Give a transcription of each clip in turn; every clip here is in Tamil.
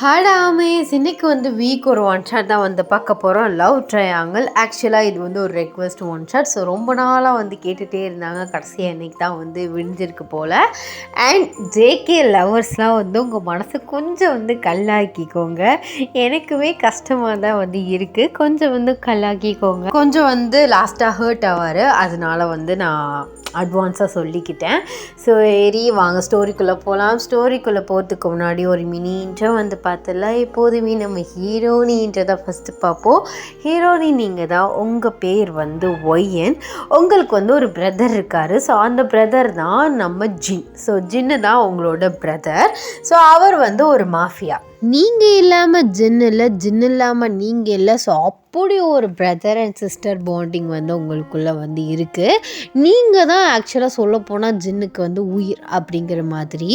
ஹடாமேஸ் இன்னைக்கு வீக் ஒரு ஒன் ஷாட் தான் பார்க்க போகிறோம். Love triangle. ஆக்சுவலாக இது ஒரு ரெக்வெஸ்ட் ஒன் ஷாட். ஸோ ரொம்ப நாளாக கேட்டுகிட்டே இருந்தாங்க. கடைசியாக இன்னைக்கு தான் விழிஞ்சிருக்கு போல். அண்ட் ஜேகே லவர்ஸ்லாம் உங்கள் மனசு கொஞ்சம் கல்லாக்கிக்கோங்க. எனக்குமே கஷ்டமாக தான் இருக்குது. கொஞ்சம் கல்லாக்கிக்கோங்க. கொஞ்சம் லாஸ்ட்டாக ஹர்ட் ஆவார். அதனால நான் அட்வான்ஸாக சொல்லிக்கிட்டேன். ஸோ ஏறி வாங்க ஸ்டோரிக்குள்ளே போகலாம். ஸ்டோரிக்குள்ளே போகிறதுக்கு முன்னாடி ஒரு மினி இன்ட்ரோ பார்த்தல. எப்போதுமே நம்ம ஹீரோனின்றதை தான் ஃபஸ்ட்டு பார்ப்போம். ஹீரோனி நீங்கள் தான். உங்கள் பேர் ஒய்யன். உங்களுக்கு ஒரு பிரதர் இருக்கார். ஸோ அந்த பிரதர் தான் நம்ம ஜின். ஸோ ஜின்னு தான் உங்களோட பிரதர். ஸோ அவர் ஒரு மாஃபியா. நீங்கள் இல்லாமல் ஜின் இல்லை, ஜின் இல்லாமல் நீங்கள் இல்லை. ஸோ அப்படி ஒரு பிரதர் அண்ட் சிஸ்டர் பாண்டிங் உங்களுக்குள்ளே இருக்குது. நீங்கள் தான் ஆக்சுவலாக சொல்லப்போனால் ஜின்னுக்கு உயிர் அப்படிங்கிற மாதிரி.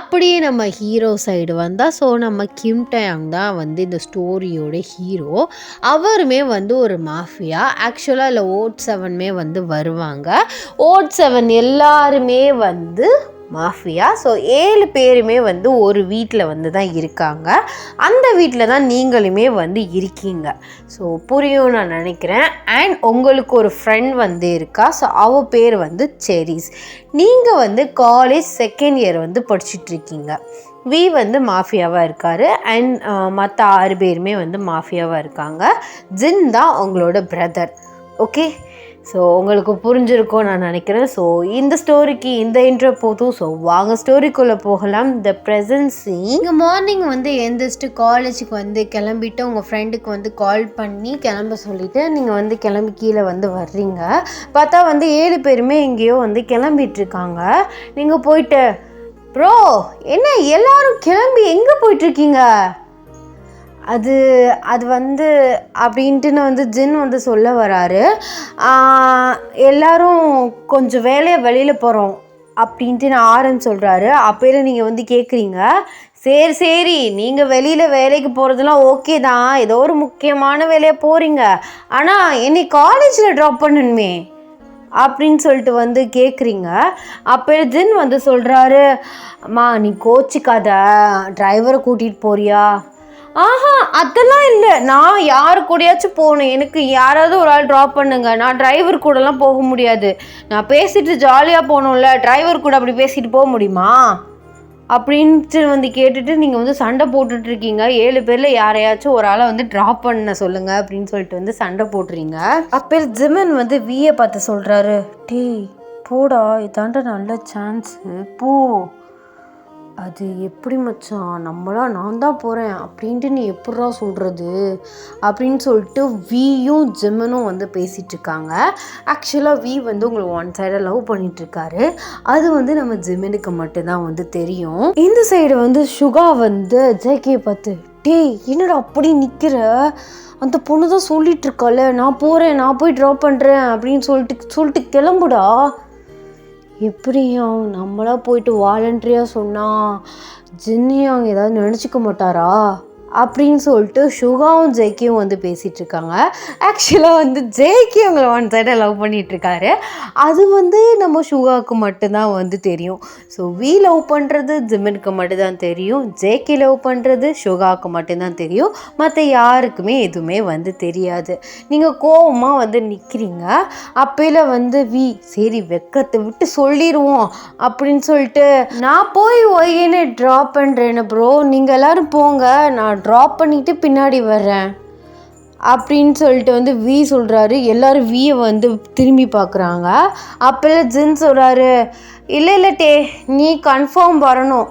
அப்படியே நம்ம ஹீரோ சைடு வந்தால், ஸோ நம்ம கிம் டயாங் தான் இந்த ஸ்டோரியோட ஹீரோ. அவருமே ஒரு மாஃபியா. ஆக்சுவலாக இல்லை ஓட் 7 வருவாங்க. ஓட் 7 எல்லாருமே மாஃபியா. ஸோ 7 பேருமே ஒரு வீட்டில் தான் இருக்காங்க. அந்த வீட்டில் தான் நீங்களுமே இருக்கீங்க. ஸோ புரியும் நான் நினைக்கிறேன். அண்ட் உங்களுக்கு ஒரு ஃப்ரெண்ட் இருக்கா. ஸோ அவ பேர் செரிஸ். நீங்கள் காலேஜ் செகண்ட் இயர் படிச்சுட்ருக்கீங்க. வி மாஃபியாவாக இருக்கார். அண்ட் மற்ற 6 பேருமே மாஃபியாவாக இருக்காங்க. ஜின் தான் உங்களோட பிரதர். ஓகே, ஸோ உங்களுக்கு புரிஞ்சிருக்கும் நான் நினைக்கிறேன். ஸோ இந்த ஸ்டோரிக்கு இந்த இன்ட்ரோ போதும். ஸோ வாங்க ஸ்டோரிக்குள்ளே போகலாம். The present scene. இங்கே மார்னிங் எழுந்திரிச்சிட்டு காலேஜுக்கு கிளம்பிட்டு உங்கள் ஃப்ரெண்டுக்கு கால் பண்ணி கிளம்ப சொல்லிவிட்டு நீங்கள் கிளம்பி கீழே வர்றீங்க. பார்த்தா 7 பேருமே எங்கேயோ கிளம்பிட்டுருக்காங்க. நீங்கள் போயிட்டு ப்ரோ என்ன எல்லாரும் கிளம்பி எங்கே போயிட்டுருக்கீங்க? அது அப்படின்ட்டு ஜின் சொல்ல வராரு. எல்லாரும் கொஞ்சம் வேலையை வெளியில் போகிறோம் அப்படின்ட்டு ஆரன் சொல்கிறாரு. அப்போயில நீங்கள் கேட்குறீங்க, சரி நீங்கள் வெளியில் வேலைக்கு போகிறதுலாம் ஓகே தான், ஏதோ ஒரு முக்கியமான வேலையாக போகிறீங்க, ஆனால் என்னை காலேஜில் ட்ராப் பண்ணணுமே அப்படின்னு சொல்லிட்டு கேட்குறீங்க. அப்போ ஜின் சொல்கிறாரு, அம்மா நீ கோச்சிக்காத, டிரைவரை கூட்டிகிட்டு போறியா? ஆஹா அதெல்லாம் இல்லை, நான் யாரு கூடயாச்சும் போகணும், எனக்கு யாராவது ஒரு ஆள் ட்ராப் பண்ணுங்க, நான் டிரைவர் கூடலாம் போக முடியாது, நான் பேசிட்டு ஜாலியாக போகணும்ல, டிரைவர் கூட அப்படி பேசிட்டு போக முடியுமா அப்படின்ட்டு கேட்டுட்டு நீங்கள் சண்டை போட்டுட்ருக்கீங்க. 7 பேரில் யாரையாச்சும் ஒரு ஆளை ட்ராப் பண்ண சொல்லுங்கள் அப்படின்னு சொல்லிட்டு சண்டை போட்டுறீங்க. அப்போ ஜிமன் வியை பார்த்து சொல்கிறாரு, டேய் போடா, இதாண்ட நல்ல சான்ஸு போ. அது எப்படி மச்சான், நான் தான் போகிறேன் அப்படின்ட்டு நீ எப்பட்றா சொல்கிறது அப்படின்னு சொல்லிட்டு வியும் ஜிம்மனும் பேசிகிட்ருக்காங்க. ஆக்சுவலாக வி உங்களை ஒன் சைடாக லவ் பண்ணிகிட்ருக்காரு. அது நம்ம ஜிம்மனுக்கு மட்டும்தான் தெரியும். இந்த சைடு சுகா ஜேகே பார்த்து, டேய் என்னடா அப்படி நிற்கிற, அந்த பொண்ணு தான் சொல்லிகிட்ருக்காள் நான் போகிறேன், நான் போய் ட்ராப் பண்ணுறேன் அப்படின்னு சொல்லிட்டு கிளம்புடா. எப்படியும் நம்மளா போயிட்டு வாலண்டரியாக சொன்னால் ஜின்னையும் அவங்க ஏதாவது நினச்சிக்க மாட்டாரா அப்படின்னு சொல்லிட்டு சுகாவும் ஜேக்கியும் பேசிகிட்டு இருக்காங்க. ஆக்சுவலாக ஜேக்கி அவங்கள ஒன் சைடாக லவ் பண்ணிகிட்ருக்காரு. அது நம்ம சுகாவுக்கு மட்டும்தான் தெரியும். ஸோ வி லவ் பண்ணுறது ஜிம்மனுக்கு மட்டும்தான் தெரியும். ஜேக்கி லவ் பண்ணுறது சுகாவுக்கு மட்டும்தான் தெரியும். மற்ற யாருக்குமே எதுவுமே தெரியாது. நீங்கள் கோவமாக நிற்கிறீங்க. அப்போல வி சரி வெக்கத்தை விட்டு சொல்லிடுவோம் அப்படின்னு சொல்லிட்டு, நான் போய் ஒய்யனே ட்ராப் பண்ணுறேன்னு ப்ரோ, நீங்கள் எல்லோரும் போங்க, நான் ட்ராப் பண்ணிவிட்டு பின்னாடி வர்றேன் அப்படின்னு சொல்லிட்டு வி சொல்கிறாரு. எல்லோரும் வியை திரும்பி பார்க்குறாங்க. அப்போல்லாம் ஜின் சொல்கிறாரு, இல்லை டே நீ கன்ஃபார்ம் வரணும்,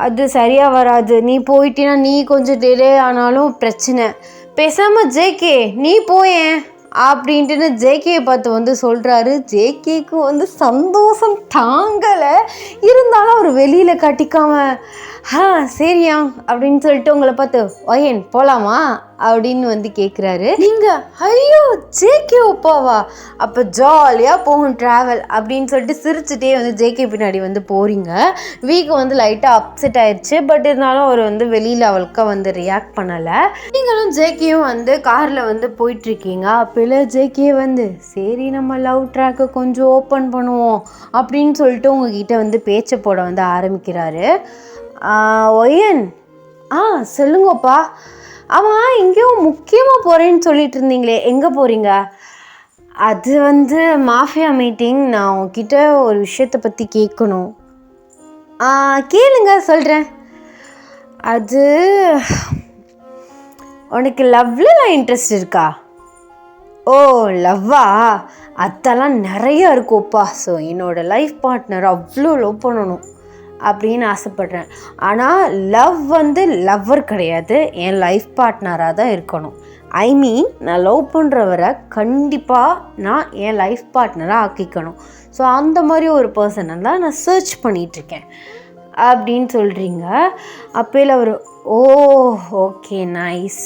அது சரியாக வராது, நீ போயிட்டீன்னா நீ கொஞ்சம் டிலே ஆனாலும் பிரச்சனை, பேசாமல் ஜேகே நீ போயேன் அப்படின்ட்டு ஜேகேயை பார்த்து சொல்கிறாரு. ஜேகேக்கு சந்தோஷம் தாங்கலை. இருந்தாலும் அவர் வெளியில் கட்டிக்காம சரியா அப்படின்னு சொல்லிட்டு உங்களை பார்த்து ஒயன் போகலாமா அப்படின்னு கேட்குறாரு. நீங்கள் ஐயோ ஜேகே ஒப்பாவா, அப்போ ஜாலியாக போகும் ட்ராவல் அப்படின்னு சொல்லிட்டு சிரிச்சுட்டே ஜேகே பின்னாடி போகிறீங்க. வீக்கு லைட்டாக அப்செட் ஆயிடுச்சு. பட் இருந்தாலும் அவர் வெளியில் அவளுக்கு ரியாக்ட் பண்ணலை. நீங்களும் ஜேகேயும் காரில் போயிட்டுருக்கீங்க. அப்போல ஜேகே சரி நம்ம லவ் ட்ராக்கை கொஞ்சம் ஓப்பன் பண்ணுவோம் அப்படின்னு சொல்லிட்டு உங்ககிட்ட பேச்சை போட ஆரம்பிக்கிறாரு. ஒயன் ஆ சொல்லுங்கப்பா. ஆமாம், எங்கேயும் முக்கியமாக போகிறேன்னு சொல்லிட்டு இருந்தீங்களே, எங்கே போகிறீங்க? அது வந்து மாஃபியா மீட்டிங். நான் உங்ககிட்ட ஒரு விஷயத்தை பற்றி கேட்கணும். கேளுங்க சொல்கிறேன். அது உனக்கு லவ்லலாம் இன்ட்ரெஸ்ட் இருக்கா? ஓ லவ்வா? அதெல்லாம் நிறைய இருக்கும்ப்பா. ஸோ என்னோடய லைஃப் பார்ட்னர் அவ்வளோ லவ் பண்ணணும் அப்படின்னு ஆசைப்பட்றேன். ஆனால் லவ் வந்து லவ்வர் கிடையாது, என் லைஃப் பார்ட்னராக தான் இருக்கணும். ஐ மீன் நான் லவ் பண்ணுறவரை கண்டிப்பாக நான் என் லைஃப் பார்ட்னராக ஆக்கிக்கணும். ஸோ அந்த மாதிரி ஒரு பர்சனை தான் நான் சர்ச் பண்ணிகிட்ருக்கேன் அப்படின்னு சொல்கிறீங்க. அப்போல அவர் ஓ ஓகே நைஸ்.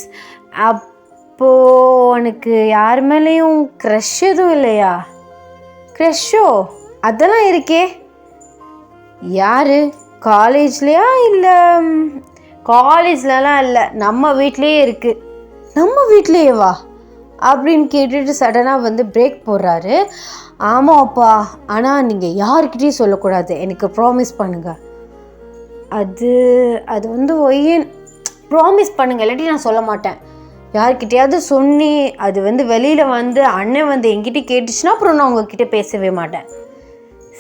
அப்போது உனக்கு யார் மேலேயும் க்ரஷ் எதுவும் இல்லையா? க்ரஷ்ஷோ? அதெல்லாம் இருக்கே. யார்? காலேஜ்லையா? இல்லை காலேஜ்லலாம் இல்லை, நம்ம வீட்லேயே இருக்குது. நம்ம வீட்லேயேவா அப்படின்னு கேட்டுட்டு சடனாக வந்து பிரேக் போடுறாரு. ஆமாப்பா, ஆனால் நீங்கள் யார்கிட்டையும் சொல்லக்கூடாது, எனக்கு ப்ராமிஸ் பண்ணுங்கள். அது வந்து ஒய்யன் ப்ராமிஸ் பண்ணுங்கள், இல்லாட்டி நான் சொல்ல மாட்டேன். யார்கிட்டையாவது சொன்னி அது வந்து வெளியில் வந்து அண்ணன் வந்து என்கிட்ட கேட்டுச்சுன்னா அப்புறம் நான் உங்ககிட்ட பேசவே மாட்டேன்.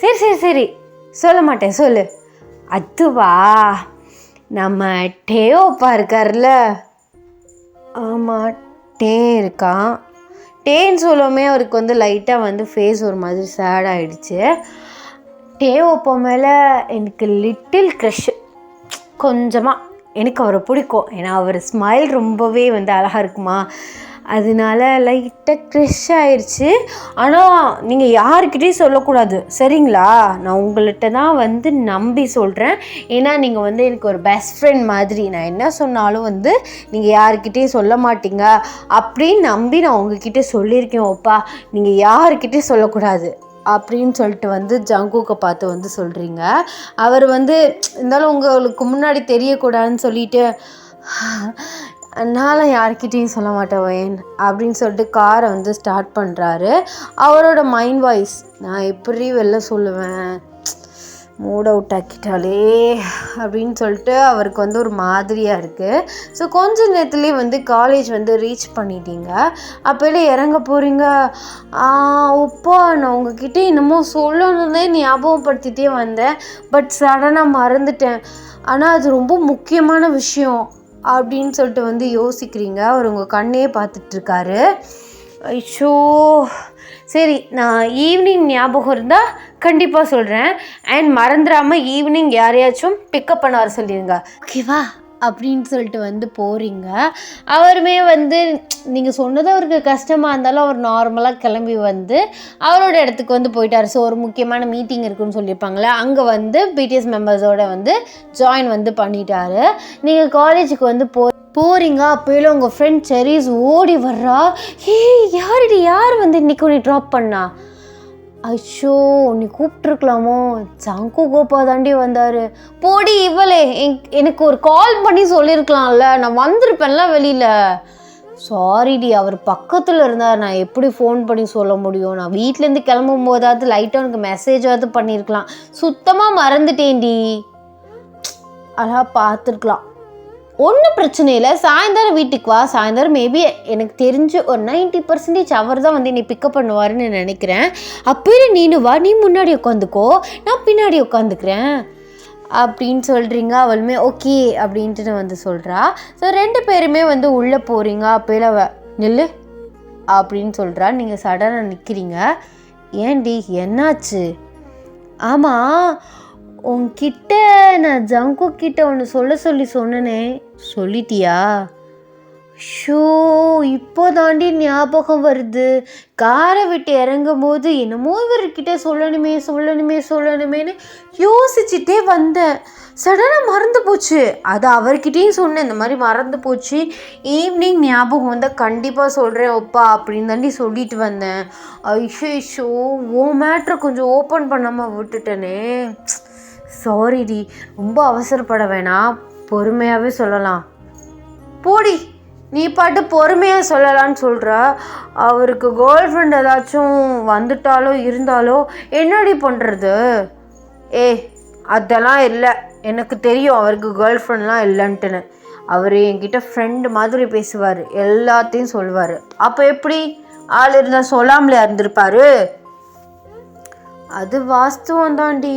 சரி சரி சரி சொல்ல மாட்டேன், சொல்லு. அதுவா, நம்ம டேயோப்பா இருக்கார்ல? ஆமாம், டே இருக்கான். டேன்னு சொல்லவுமே அவருக்கு வந்து லைட்டாக வந்து ஃபேஸ் ஒரு மாதிரி சேட் ஆகிடுச்சு. டேயோப்பா மேலே எனக்கு லிட்டில் க்ரஷ், கொஞ்சமாக. எனக்கு அவரை பிடிக்கும், ஏன்னா அவர் ஸ்மைல் ரொம்பவே வந்து அழகாக இருக்குமா, அதனால லைட்டாக க்ரஷ் ஆயிடுச்சு. ஆனால் நீங்கள் யாருக்கிட்டையும் சொல்லக்கூடாது, சரிங்களா? நான் உங்கள்கிட்ட தான் வந்து நம்பி சொல்கிறேன். ஏன்னா நீங்கள் வந்து எனக்கு ஒரு பெஸ்ட் ஃப்ரெண்ட் மாதிரி. நான் என்ன சொன்னாலும் வந்து நீங்கள் யாருக்கிட்டையும் சொல்ல மாட்டீங்க அப்படின்னு நம்பி நான் உங்ககிட்ட சொல்லியிருக்கேன். ஓப்பா, நீங்கள் யாருக்கிட்டையும் சொல்லக்கூடாது அப்படின்னு சொல்லிட்டு வந்து ஜங்குக்கை பார்த்து வந்து சொல்கிறீங்க. அவர் வந்து இருந்தாலும் உங்களுக்கு முன்னாடி தெரியக்கூடாதுன்னு சொல்லிட்டு, அதனால் யார்கிட்டையும் சொல்ல மாட்டேன் வேன் அப்படின்னு சொல்லிட்டு காரை வந்து ஸ்டார்ட் பண்ணுறாரு. அவரோட மைண்ட் வாய்ஸ், நான் எப்படி வெளில சொல்லுவேன், மூட் அவுட் ஆக்கிட்டாலே அப்படின்னு சொல்லிட்டு அவருக்கு வந்து ஒரு மாதிரியாக இருக்குது. ஸோ கொஞ்ச நேரத்துலேயே வந்து காலேஜ் வந்து ரீச் பண்ணிட்டீங்க. அப்போல இறங்க போகிறீங்க. உப்பா, நான் உங்ககிட்ட என்னமோ சொல்லணுன்னே ஞாபகப்படுத்திட்டே வந்தேன், பட் சடனாக மறந்துட்டேன். ஆனால் அது ரொம்ப முக்கியமான விஷயம் அப்படின்னு சொல்லிட்டு வந்து யோசிக்கிறீங்க. அவர் உங்கள் கண்ணே பார்த்துட்ருக்காரு. ஐயோ சரி, நான் ஈவினிங் ஞாபகம் இருந்தால் கண்டிப்பாக சொல்கிறேன். அண்ட் மறந்துடாமல் ஈவினிங் யாரையாச்சும் பிக்கப் பண்ண வர சொல்லிடுங்க, ஓகேவா அப்படின்னு சொல்லிட்டு வந்து போகிறீங்க. அவருமே வந்து நீங்கள் சொன்னது அவருக்கு கஷ்டமாக இருந்தாலும் அவர் நார்மலாக கிளம்பி வந்து அவரோட இடத்துக்கு வந்து போயிட்டார். ஸோ ஒரு முக்கியமான மீட்டிங் இருக்குன்னு சொல்லியிருப்பாங்களே, அங்கே வந்து பிடிஎஸ் மெம்பர்ஸோடு வந்து ஜாயின் வந்து பண்ணிட்டாரு. நீங்கள் காலேஜுக்கு வந்து போகிறீங்க. அப்போயில உங்கள் ஃப்ரெண்ட் செரீஸ் ஓடி வர்றா. யார் வந்து இன்றைக்கி உன்னை ட்ராப் பண்ணா? ஐயோ, உன்னை கூப்பிட்ருக்கலாமோ, ஜங்கு கோப்பா தாண்டி வந்தார். போடி இவளே, எனக்கு ஒரு கால் பண்ணி சொல்லியிருக்கலாம்ல, நான் வந்திருப்பேன்ல வெளியில். சாரிடி, அவர் பக்கத்தில் இருந்தார், நான் எப்படி ஃபோன் பண்ணி சொல்ல முடியும்? நான் வீட்டிலேருந்து கிளம்பும் போதாவது லைட்டாக உனக்கு மெசேஜாவது பண்ணியிருக்கலாம். சுத்தமாக மறந்துட்டேன்டி. அதான் பார்த்துருக்கலாம். ஒன்றும் பிரச்சனை இல்லை, சாயந்தரம் வீட்டுக்கு வா. சாயந்தரம் மேபி எனக்கு தெரிஞ்சு ஒரு 90% அவர் தான் வந்து என்னை பிக்கப் பண்ணுவாருன்னு நினைக்கிறேன். அப்போயே நீனு வா, நீ முன்னாடி உட்காந்துக்கோ, நான் பின்னாடி உட்காந்துக்கிறேன் அப்படின்னு சொல்கிறீங்க. அவளுமே ஓகே அப்படின்ட்டு வந்து சொல்கிறா. ஸோ 2 பேருமே வந்து உள்ளே போகிறீங்க. அப்போல நில்லு அப்படின்னு சொல்கிறா. நீங்கள் சடனாக நிற்கிறீங்க. ஏன்டி, என்னாச்சு? ஆமாம், உன்கிட்ட நான் ஜங்கு கிட்ட ஒன்று சொல்ல சொன்னனே, சொல்லிட்டியா? ஷோ, இப்போ தாண்டி ஞாபகம் வருது. காரை விட்டு இறங்கும் போது என்னமோ இவர்கிட்ட சொல்லணுமேன்னு யோசிச்சுட்டே வந்தேன். சடனாக மறந்து போச்சு. அது அவர்கிட்டையும் சொன்னேன், இந்த மாதிரி மறந்து போச்சு, ஈவினிங் ஞாபகம் வந்தால் கண்டிப்பாக சொல்கிறேன் ஒப்பா அப்படின்னு தாண்டி சொல்லிட்டு வந்தேன். ஐஷோ, ஓ மேட்ரை கொஞ்சம் ஓப்பன் பண்ணாமல் விட்டுட்டேனே, சாரிடி. ரொம்ப அவசரப்பட வேணாம், பொறுமையாகவே சொல்லலாம். போடி, நீ பாட்டு பொறுமையாக சொல்லலான்னு சொல்கிற. அவருக்கு கேர்ள் ஃப்ரெண்ட் ஏதாச்சும் வந்துட்டாலோ இருந்தாலோ என்னடி பண்ணுறது? அதெல்லாம் இல்லை, எனக்கு தெரியும் அவருக்கு கேர்ள் ஃப்ரெண்ட்லாம் இல்லைன்ட்டுன்னு. அவர் என்கிட்ட ஃப்ரெண்டு மாதிரி பேசுவார், எல்லாத்தையும் சொல்லுவார். அப்போ எப்படி ஆள் இருந்தால் சொல்லாமலே இருந்திருப்பாரு? அது வாஸ்தவம் தாண்டி.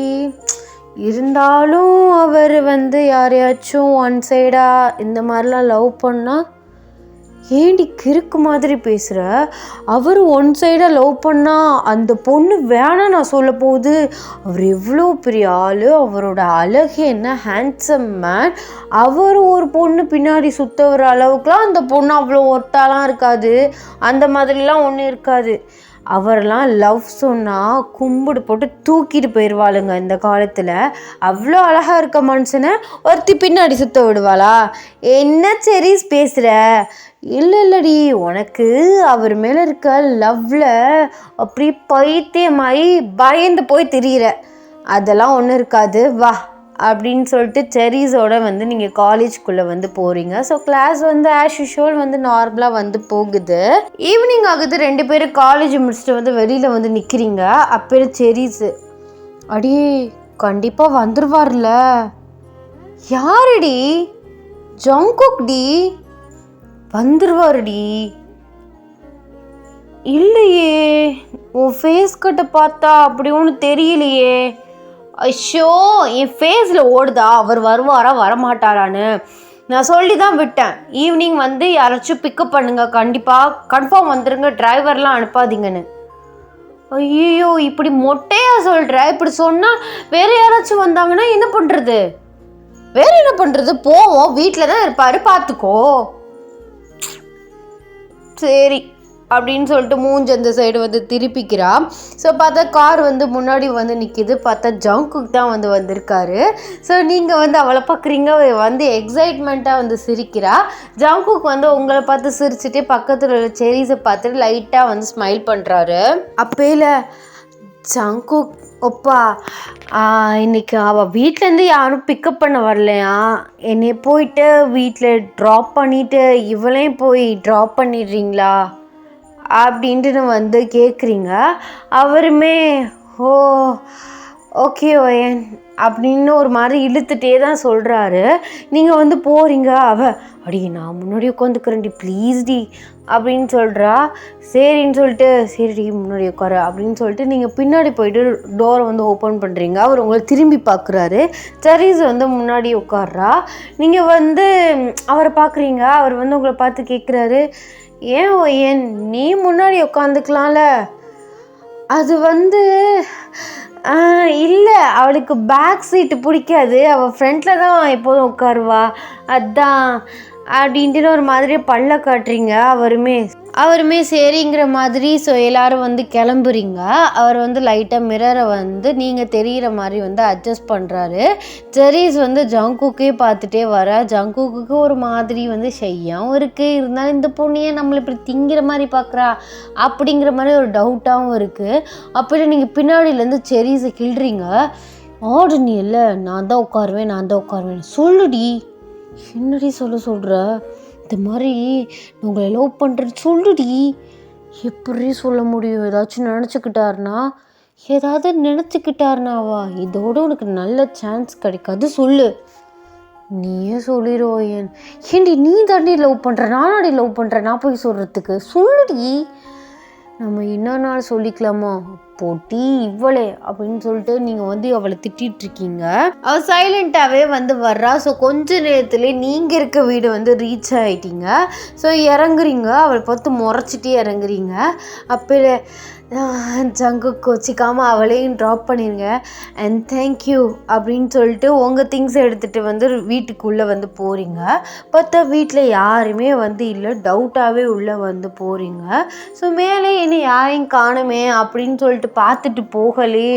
இருந்தாலும் அவர் யாரையாச்சும் ஒன் சைடாக இந்த மாதிரிலாம் லவ் பண்ணால் ஏண்டி கிறுக்கு மாதிரி பேசுகிற? அவர் ஒன் சைடாக லவ் பண்ணால் அந்த பொண்ணு வேணாம் நான் சொல்ல போகுது. அவர் எவ்வளோ பெரிய ஆள், அவரோட அழகு என்ன, ஹேண்ட்ஸம் மேன். அவர் ஒரு பொண்ணு பின்னாடி சுத்த வர அளவுக்குலாம் அந்த பொண்ணு அவ்வளோ ஒர்த்தாலாம் இருக்காது, அந்த மாதிரிலாம் ஒன்றும் இருக்காது. அவரெல்லாம் லவ் சொன்னால் கும்பிடு போட்டு தூக்கிட்டு போயிடுவாளுங்க இந்த காலத்தில். அவ்வளோ அழகாக இருக்க மனுஷனை ஒருத்தி பின்னாடி சுத்த விடுவாளா? என்ன செரீஸ் பேசுகிற? இல்லடி, உனக்கு அவர் மேலே இருக்க லவ்வில் அப்படி பைத்தியமாயி பயந்து போய் திரியிற. அதெல்லாம் ஒன்றும் இருக்காது, வா அப்படின்னு சொல்லிட்டு செரீஸோட நீங்கள் காலேஜ்குள்ளே போகிறீங்க. ஸோ கிளாஸ் ஆஸ் யூஷுவல் நார்மலாக போகுது. ஈவினிங் ஆகுது, 2 பேரும் காலேஜ் முடிச்சுட்டு வெளியில் நிற்கிறீங்க. அப்போ செரீஸு, அடியே கண்டிப்பாக வந்துடுவார்ல. யாருடி? Jungkook D. வந்துடுவாருடி. இல்லையே, உன் ஃபேஸ் கட்ட பார்த்தா அப்படி ஒன்றும் தெரியலையே. ஐயோ, என் ஃபேஸில் ஓடுதா அவர் வருவாரா வரமாட்டாரான்னு. நான் சொல்லி தான் விட்டேன், ஈவினிங் யாராச்சும் பிக்கப் பண்ணுங்க, கண்டிப்பாக கன்ஃபார்ம் வந்துடுங்க, டிரைவர்லாம் அனுப்பாதீங்கன்னு. ஐயோ, இப்படி மொட்டையாக சொல்கிற? இப்படி சொன்னால் வேறு யாராச்சும் வந்தாங்கன்னா என்ன பண்ணுறது? வேறு என்ன பண்ணுறது? போவோம், வீட்டில் தான் இருப்பார், பார்த்துக்கோ. சரி அப்படின்னு சொல்லிட்டு மூஞ்சி அந்த சைடு திருப்பிக்கிறா. ஸோ பார்த்தா கார் முன்னாடி நிற்கிது. பார்த்தா ஜங்குக் தான் வந்திருக்காரு. ஸோ நீங்கள் அவளை பார்க்குறீங்க, எக்ஸைட்மெண்ட்டாக சிரிக்கிறா. ஜங்குக் உங்களை பார்த்து சிரிச்சுட்டு பக்கத்தில் உள்ள செரீஸை பார்த்துட்டு லைட்டாக ஸ்மைல் பண்ணுறாரு. அப்பேல ஜங்குக், ஒப்பா இன்னைக்கு அவள் வீட்டிலேருந்து யாரும் பிக்கப் பண்ண வரலையா? என்னை போயிட்டு வீட்டில் ட்ராப் பண்ணிவிட்டு இவளையும் போய் ட்ராப் பண்ணிடுறீங்களா அப்படின்ட்டு கேட்குறீங்க. அவருமே ஓ ஓகே ஓயன் அப்படின்னு ஒரு மாதிரி இழுத்துட்டே தான் சொல்கிறாரு. நீங்கள் போகிறீங்க. அடி நான் முன்னாடி உட்காந்துக்கிறேன்டி ப்ளீஸ்டி அப்படின்னு சொல்கிறா. சரின்னு சொல்லிட்டு சரிடி முன்னாடி உட்காரு அப்படின்னு சொல்லிட்டு நீங்கள் பின்னாடி போயிட்டு டோரை ஓப்பன் பண்ணுறீங்க. அவர் உங்களை திரும்பி பார்க்குறாரு. செரீஸ் முன்னாடி உட்கார்றா. நீங்கள் அவரை பார்க்குறீங்க. அவர் உங்களை பார்த்து கேட்குறாரு, ஏன் நீ முன்னாடி உட்காந்துக்கலாம்ல? அது இல்லை, அவளுக்கு பேக் சீட்டு பிடிக்காது, அவள் ஃப்ரண்ட்டில் தான் எப்போதும் உட்காருவா, அதான் அப்படின்ட்டு ஒரு மாதிரி பல்ல காட்டுறீங்க. அவருமே சரிங்கிற மாதிரி. ஸோ எல்லோரும் கிளம்புறீங்க. அவர் லைட்டாக மிரரை நீங்கள் தெரிகிற மாதிரி அட்ஜஸ்ட் பண்ணுறாரு. செரீஸ் ஜங்குக்கே பார்த்துட்டே வர. ஜங்குக்கு ஒரு மாதிரி ஷையாகவும் இருக்குது, இருந்தாலும் இந்த பொண்ணையே நம்மளை இப்படி திங்கிற மாதிரி பார்க்குறா அப்படிங்கிற மாதிரி ஒரு டவுட்டாகவும் இருக்குது. அப்போ நீங்கள் பின்னாடியிலேருந்து செரீஸை கிள்றீங்க. ஆடு நீ இல்லை, நான் தான் உட்காருவேன் சொல்லுடி. என்னடி சொல்கிற? இந்த மாதிரி உங்களை லவ் பண்ணுறது சொல்லுடி. எப்படி சொல்ல முடியும்? ஏதாச்சும் நினச்சிக்கிட்டாருனாவா இதோட உனக்கு நல்ல சான்ஸ் கிடைக்காது, சொல்லு. நீயே சொல்லிடுவோயேன். ஏண்டி நீ தாண்டி லவ் பண்ணுற, நானாடி லவ் பண்ணுறேன், நான் போய் சொல்கிறதுக்கு? சொல்லுடி. நம்ம இன்னொரு நாள் சொல்லிக்கலாமா? போட்டி இவ்வளே அப்படின்னு சொல்லிட்டு நீங்கள் அவளை திட்டிகிட்ருக்கீங்க. அவள் சைலண்ட்டாகவே வர்றா. ஸோ கொஞ்ச நேரத்துலேயே நீங்கள் இருக்க வீடு ரீச் ஆகிட்டீங்க. ஸோ இறங்குறீங்க. அவளை பார்த்து முறைச்சிட்டே இறங்குறீங்க. அப்போ ஜங்குக் கோச்சிக்காமல் அவளையும் ட்ராப் பண்ணிடுங்க. அண்ட் தேங்க்யூ அப்படின்னு சொல்லிட்டு உங்கள் திங்ஸை எடுத்துகிட்டு வீட்டுக்குள்ளே போகிறீங்க. பார்த்தா வீட்டில் யாருமே இல்லை, டவுட்டாகவே உள்ளே போகிறீங்க. ஸோ மேலே இன்னும் யாரையும் காணுமே அப்படின்னு சொல்லிட்டு பார்த்துட்டு போகலே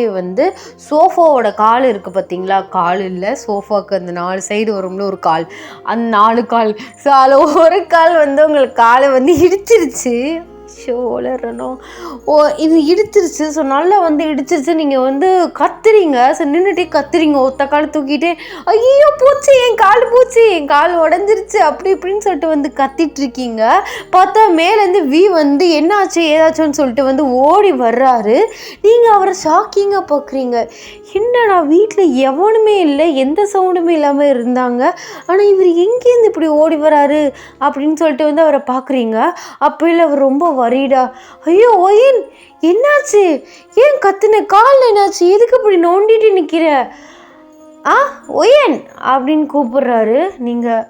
சோஃபாவோட கால் இருக்குது பார்த்தீங்களா? கால் இல்லை, சோஃபாவுக்கு அந்த 4 சைடு வரும்ல ஒரு கால், அந்த 4 கால். ஸோ அதில் ஒரு கால் உங்களுக்கு காலை இடிச்சிருச்சு. ஷோலரணும். ஓ, இது இடிச்சிருச்சு. ஸோ நல்லா வந்து இடிச்சிருச்சு. நீங்கள் வந்து கத்துறீங்க. ஸோ நின்றுட்டே கத்துறீங்க. ஒத்த கால் தூக்கிட்டே, ஐயோ போச்சு, என் கால் போச்சு, என் கால் உடஞ்சிருச்சு, அப்படி இப்படின்னு சொல்லிட்டு வந்து கத்திட்ருக்கீங்க. பார்த்தா மேலேருந்து வந்து என்னாச்சு ஏதாச்சுன்னு சொல்லிட்டு வந்து ஓடி வர்றாரு. நீங்கள் அவரை ஷாக்கிங்காக பார்க்குறீங்க. என்னடா வீட்டில் எவனுமே இல்லை, எந்த சவுண்டுமே இல்லாமல் இருந்தாங்க, ஆனால் இவர் எங்கேருந்து இப்படி ஓடி வராரு அப்படின்னு சொல்லிட்டு வந்து அவரை பார்க்குறீங்க. அப்போ இல்லை அவர் ரொம்ப வரீடா. ஐயோ ஒயின், என்னாச்சு, ஏன் கத்துன, கால் என்னாச்சு, எதுக்கு இப்படி நோண்டிட்டு நிற்கிற, ஒயன் அப்படின்னு கூப்பிடுறாரு. நீங்கள்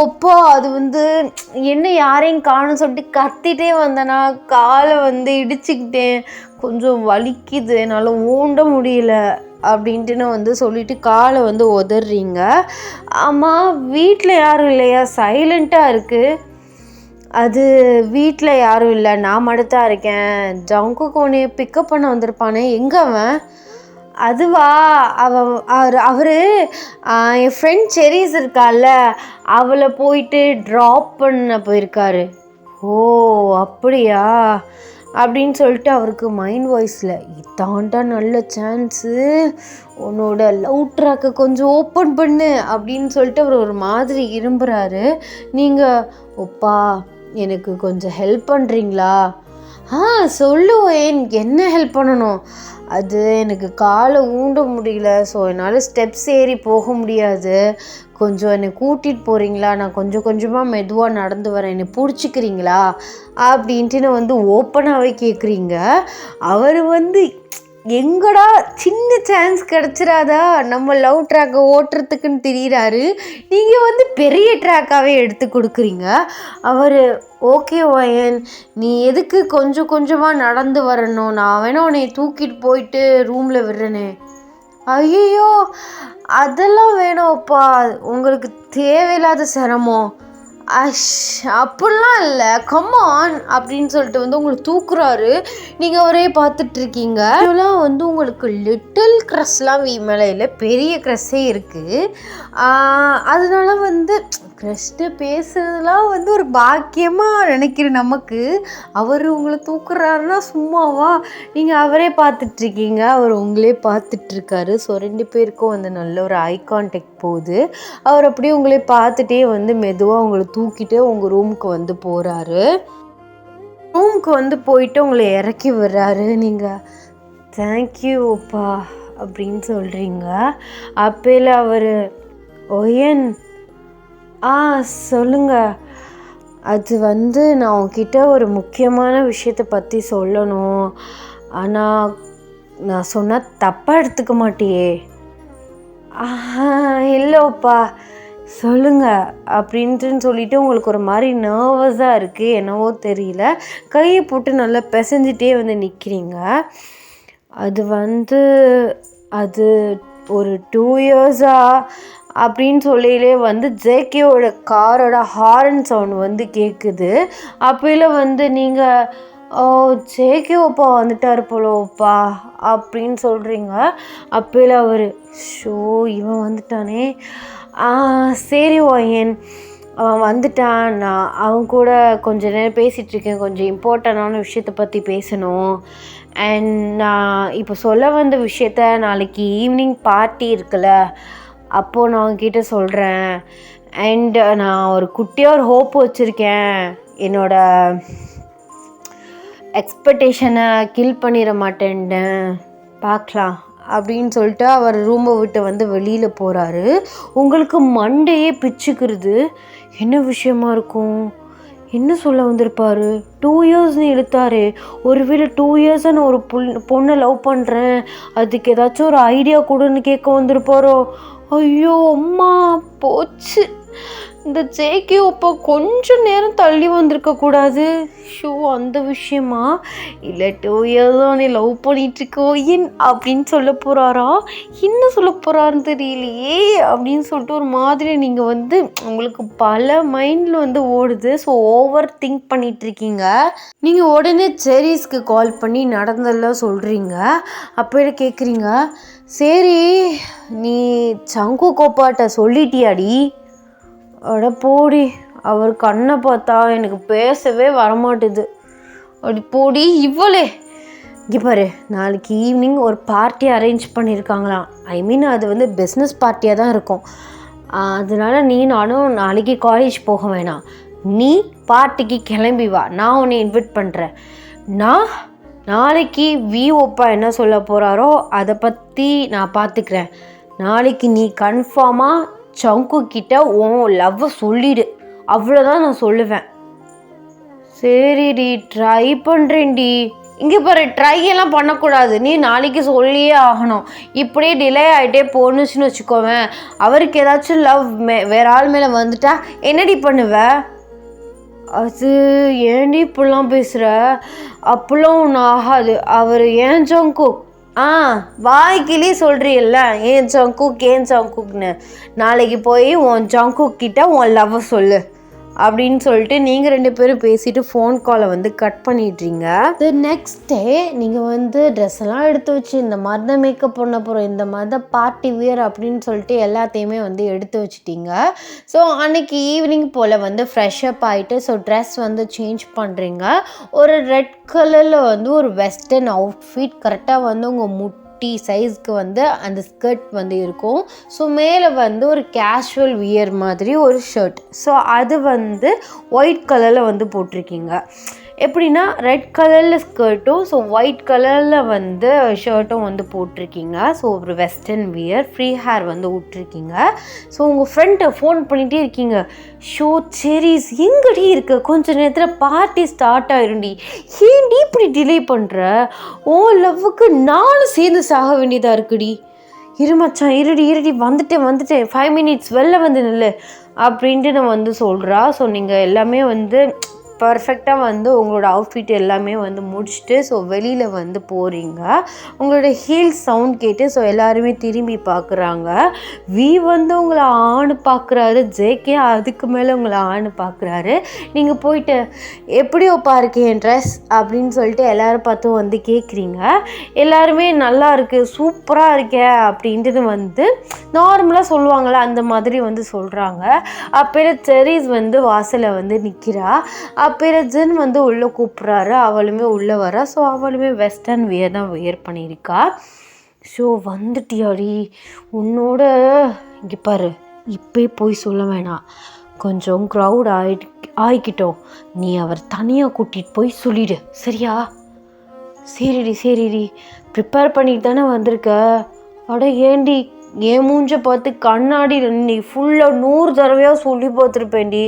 ஓப்பா, அது வந்து என்ன யாரையும் காணும்னு சொல்லிட்டு கத்திட்டே வந்தேன்னா காலை வந்து இடிச்சுக்கிட்டேன், கொஞ்சம் வலிக்குது, என்னால் ஊண்ட முடியல அப்படின்ட்டுன்னு வந்து சொல்லிவிட்டு காலை வந்து உதறீங்க. ஆமாம், வீட்டில் யாரும் இல்லையா, சைலண்ட்டாக இருக்குது. அது வீட்டில் யாரும் இல்லை, நான் மட்டும்தான் இருக்கேன். ஜங்குக்கு உன்னைய பிக்கப் பண்ண வந்திருப்பானே, எங்கே அவன்? அதுவா, அவர் என் ஃப்ரெண்ட் செரிஸ் இருக்கால, அவளை போயிட்டு ட்ராப் பண்ண போயிருக்காரு. ஓ அப்படியா அப்படின்னு சொல்லிட்டு அவருக்கு மைண்ட் வாய்ஸில், இதாண்டா நல்ல சான்ஸு, உன்னோட லவ் ட்ராக்கை கொஞ்சம் ஓப்பன் பண்ணு அப்படின்னு சொல்லிட்டு அவர் ஒரு மாதிரி இரும்புறாரு. நீங்கள், ஒப்பா எனக்கு கொஞ்சம் ஹெல்ப் பண்ணுறீங்களா? சொல்லுவேன், என்ன ஹெல்ப் பண்ணணும்? அது எனக்கு காலை ஊண்ட முடியல, ஸோ என்னால் ஸ்டெப்ஸ் ஏறி போக முடியாது, கொஞ்சம் என்னை கூட்டிகிட்டு போகிறீங்களா? நான் கொஞ்சம் கொஞ்சமாக மெதுவாக நடந்து வரேன், என்னை பிடிச்சிக்கிறீங்களா அப்படின்ட்டு வந்து ஓப்பனாகவே கேட்குறீங்க. அவர் வந்து எங்கடா சின்ன சான்ஸ் கிடச்சிடாதா நம்ம லவ் ட்ராக்கை ஓட்டுறதுக்குன்னு தெரிகிறாரு. நீங்கள் வந்து பெரிய ட்ராக்காகவே எடுத்து கொடுக்குறீங்க. அவர், ஓகே ஒயன், நீ எதுக்கு கொஞ்சம் கொஞ்சமாக நடந்து வரணும், நான் வேணா உன்னை தூக்கிட்டு போயிட்டு ரூமில் விடுறேனே. ஐயோ அதெல்லாம் வேணாம்ப்பா, உங்களுக்கு தேவையில்லாத சிரமம். அப்படிலாம் இல்லை, கம்மான் அப்படின்னு சொல்லிட்டு வந்து உங்களை தூக்குறாரு. நீங்கள் அவரே பார்த்துட்ருக்கீங்க. இதெல்லாம் வந்து உங்களுக்கு லிட்டில் க்ரஷ்லாம் மேலே இல்லை, பெரிய க்ரஷ்ஷே இருக்குது. அதனால வந்து க்ரஷ்ட்டு பேசுறதுலாம் வந்து ஒரு பாக்கியமாக நினைக்கிறேன் நமக்கு. அவர் உங்களை தூக்குறாருன்னா சும்மாவா? நீங்கள் அவரே பார்த்துட்ருக்கீங்க, அவர் உங்களே பார்த்துட்ருக்காரு. ஸோ 2 பேருக்கும் வந்து நல்ல ஒரு ஐ கான்டாக்ட் போகுது. அவர் அப்படியே உங்களே பார்த்துட்டே வந்து மெதுவாக உங்களை தூக்கிட்டு உங்கள் ரூமுக்கு வந்து போகிறாரு. ரூமுக்கு வந்து போயிட்டு உங்களை இறக்கி விடுறாரு. நீங்கள் தேங்க்யூப்பா அப்படின்னு சொல்கிறீங்க. அப்போல அவர், ஒயன் சொல்லுங்க, அது வந்து நான் உங்ககிட்ட ஒரு முக்கியமான விஷயத்தை பற்றி சொல்லணும், ஆனால் நான் சொன்னால் தப்பாக எடுத்துக்க மாட்டியே? இல்லைப்பா சொல்லுங்க அப்படின்ட்டுன்னு சொல்லிவிட்டு உங்களுக்கு ஒரு மாதிரி நர்வஸாக இருக்குது, என்னவோ தெரியல. கையை போட்டு நல்லா பிசைஞ்சிட்டே வந்து நிற்கிறீங்க. அது வந்து அது ஒரு 2 இயர்ஸாக அப்படின்னு சொல்லிலே வந்து ஜேகேவோட காரோட ஹாரன் சவுண்ட் வந்து கேட்குது. அப்போல வந்து நீங்கள் ஜேகே ஓப்பா வந்துட்டார் போலோப்பா அப்படின்னு சொல்கிறீங்க. அப்போல அவர், இவன் வந்துட்டானே, சரி ஒயன், அவன் வந்துட்டான், நான் அவன் கூட கொஞ்ச நேரம் பேசிகிட்ருக்கேன், கொஞ்சம் இம்பார்ட்டண்டான விஷயத்தை பற்றி பேசணும். அண்ட் நான் இப்போ சொல்ல வந்த விஷயத்த நாளைக்கு ஈவினிங் பார்ட்டி இருக்குல்ல, அப்போது நான் அவங்ககிட்ட சொல்கிறேன். அண்ட் நான் ஒரு குட்டியாக ஒரு ஹோப் வச்சுருக்கேன், என்னோடய எக்ஸ்பெக்டேஷனை கில் பண்ணிட மாட்டேன்ட்டு, பார்க்கலாம் அப்படின்னு சொல்லிட்டு அவர் ரூமை விட்டு வந்து வெளியில் போகிறாரு. உங்களுக்கு மண்டையே பிச்சுக்கிறது. என்ன விஷயமா இருக்கும், என்ன சொல்ல வந்திருப்பார்? 2 இயர்ஸ்னு இழுத்தாரு. ஒருவேளை 2 இயர்ஸாக நான் ஒரு பொண்ணை லவ் பண்ணுறேன், அதுக்கு ஏதாச்சும் ஒரு ஐடியா கொடுன்னு கேட்க வந்திருப்பாரோ? ஐயோ அம்மா போச்சு, இந்த ஜேகே ஓப்பா கொஞ்சம் நேரம் தள்ளி வந்திருக்கக்கூடாது. அந்த விஷயமா? இல்லை 2 இயர்ஸ் தான் நீ லவ் பண்ணிகிட்ருக்கோ ஏன் அப்படின்னு சொல்ல போகிறாரா, என்ன சொல்ல போகிறாருன்னு தெரியலையே அப்படின்னு சொல்லிட்டு ஒரு மாதிரி நீங்கள் வந்து உங்களுக்கு பல மைண்டில் வந்து ஓடுது. ஸோ ஓவர் திங்க் பண்ணிகிட்ருக்கீங்க. நீங்கள் உடனே செரிஸ்க்கு கால் பண்ணி நடந்ததெல்லாம் சொல்கிறீங்க. அப்போ கேட்குறீங்க, சரி நீ ஜங்குக் ஓப்பாட்ட சொல்லிட்டியாடி? அட போடி அவர் கண்ணை பார்த்தா எனக்கு பேசவே வரமாட்டுது. அப்படி போடி இவ்வளே. இங்கே பாரு, நாளைக்கு ஈவினிங் ஒரு பார்ட்டி அரேஞ்ச் பண்ணியிருக்காங்களாம். ஐ மீன் அது வந்து பிஸ்னஸ் பார்ட்டியாக தான் இருக்கும். அதனால நீ நானும் நாளைக்கு காலேஜ் போக வேணாம், நீ பார்ட்டிக்கு கிளம்பி வா, நான் உன்னை இன்வைட் பண்ணுறேன். நான் நாளைக்கு ஓப்பா என்ன சொல்ல போகிறாரோ அதை பற்றி நான் பார்த்துக்கிறேன். நாளைக்கு நீ கன்ஃபார்மாக சங்கு கிட்ட உன் லவ்வை சொல்லிடு, அவ்வளோதான் நான் சொல்லுவேன். சரிடி, ட்ரை பண்ணுறேன்டி. இங்கே பாரு, ட்ரை எல்லாம் பண்ணக்கூடாது, நீ நாளைக்கு சொல்லியே ஆகணும். இப்படியே டிலே ஆகிட்டே போணுச்சுன்னு வச்சுக்கோவேன், அவருக்கு ஏதாச்சும் லவ் வேற ஆள் மேலே வந்துட்டா என்னடி பண்ணுவ? அது ஏன்டி இப்படிலாம் பேசுகிற? அப்படிலாம் ஒன்றும் ஆகாது. அவர் ஏன் ஜங்குக் வாய்க்கிலே சொல்கிறீல்ல, ஏன் ஜங்குக்னு. நாளைக்கு போய் உன் ஜங்குக் கிட்ட உன் லவ்வை சொல்லு அப்படின்னு சொல்லிட்டு நீங்கள் 2 பேரும் பேசிட்டு ஃபோன் காலை வந்து கட் பண்ணிடுறீங்க. நெக்ஸ்ட் டே நீங்கள் வந்து ட்ரெஸ் எல்லாம் எடுத்து வச்சு இந்த மாதிரி தான் மேக்கப் பண்ண போகிறோம், இந்த மாதிரி தான் பார்ட்டி வியர் அப்படின்னு சொல்லிட்டு எல்லாத்தையுமே வந்து எடுத்து வச்சுட்டீங்க. ஸோ அன்றைக்கி ஈவினிங் போல் வந்து ஃப்ரெஷ்அப் ஆகிட்டு ஸோ ட்ரெஸ் வந்து சேஞ்ச் பண்ணுறீங்க. ஒரு ரெட் கலரில் வந்து ஒரு வெஸ்டர்ன் அவுட்ஃபிட், கரெக்டாக வந்து உங்கள் சைஸ்க்கு வந்து அந்த ஸ்கர்ட் வந்து இருக்கும். ஸோ மேலே வந்து ஒரு கேஷுவல் வியர் மாதிரி ஒரு ஷர்ட், ஸோ அது வந்து ஒயிட் கலரில் வந்து போட்டிருக்கீங்க. எப்படின்னா ரெட் கலரில் ஸ்கர்ட்டும் ஸோ ஒயிட் கலரில் வந்து ஷர்ட்டும் வந்து போட்டிருக்கீங்க. ஸோ ஒரு வெஸ்டர்ன் வியர், ஃப்ரீ ஹேர் வந்து விட்டுருக்கீங்க. ஸோ உங்கள் ஃப்ரெண்டை ஃபோன் பண்ணிகிட்டே இருக்கீங்க, ஷோ செரிஸ் எங்கடி இருக்க, கொஞ்சம் நேரத்தில் பார்ட்டி ஸ்டார்ட் ஆயிரும்டி, ஏன்டி இப்படி டிலே பண்ணுற, ஓ லவ்வுக்கு நானும் சேர்ந்து சாக வேண்டியதாக இருக்குடி, இருமச்சான் இருடி வந்துட்டேன் 5 minutes வெளில வந்து நில்லு அப்படின்ட்டு நான் வந்து சொல்கிறா. ஸோ நீங்கள் எல்லாமே வந்து பர்ஃபெக்டாக வந்து உங்களோட அவுட்ஃபிட் எல்லாமே வந்து முடிச்சுட்டு ஸோ வெளியில் வந்து போகிறீங்க. உங்களோட ஹீல்ஸ் சவுண்ட் கேட்டு ஸோ எல்லாருமே திரும்பி பார்க்குறாங்க. வந்து உங்களை ஆணு பார்க்குறாரு, ஜேகே அதுக்கு மேலே உங்களை ஆணு பார்க்குறாரு. நீங்கள் போயிட்டு எப்படியோ பாருக்கு என் ட்ரெஸ் அப்படின்னு சொல்லிட்டு எல்லோரும் பார்த்து வந்து கேட்குறீங்க. எல்லாருமே நல்லா இருக்குது, சூப்பராக இருக்கே அப்படின்ட்டு வந்து நார்மலாக சொல்லுவாங்களே அந்த மாதிரி வந்து சொல்கிறாங்க. அப்புறம் செரிஸ் வந்து வாசலை வந்து நிற்கிறா. அப்புறம் ஜின் வந்து உள்ளே கூப்பிட்றாரு, அவளுமே உள்ளே வரா. ஸோ அவளுமே வெஸ்டர்ன் வியர் தான் வியர் பண்ணியிருக்கா. ஸோ வந்துட்டியாடி, உன்னோட இங்கே பாரு, இப்போ போய் சொல்ல வேணாம், கொஞ்சம் க்ரௌட் ஆகிக்கிட்டோம், நீ அவர் தனியாக கூட்டிகிட்டு போய் சொல்லிடு, சரியா? சரிடி ப்ரிப்பேர் பண்ணிட்டு தானே வந்திருக்க. அட ஏண்டி என் மூஞ்ச பார்த்து கண்ணாடி நீ ஃபுல்லாக 100 தடவையாக சொல்லி பார்த்துருப்பேன்டி,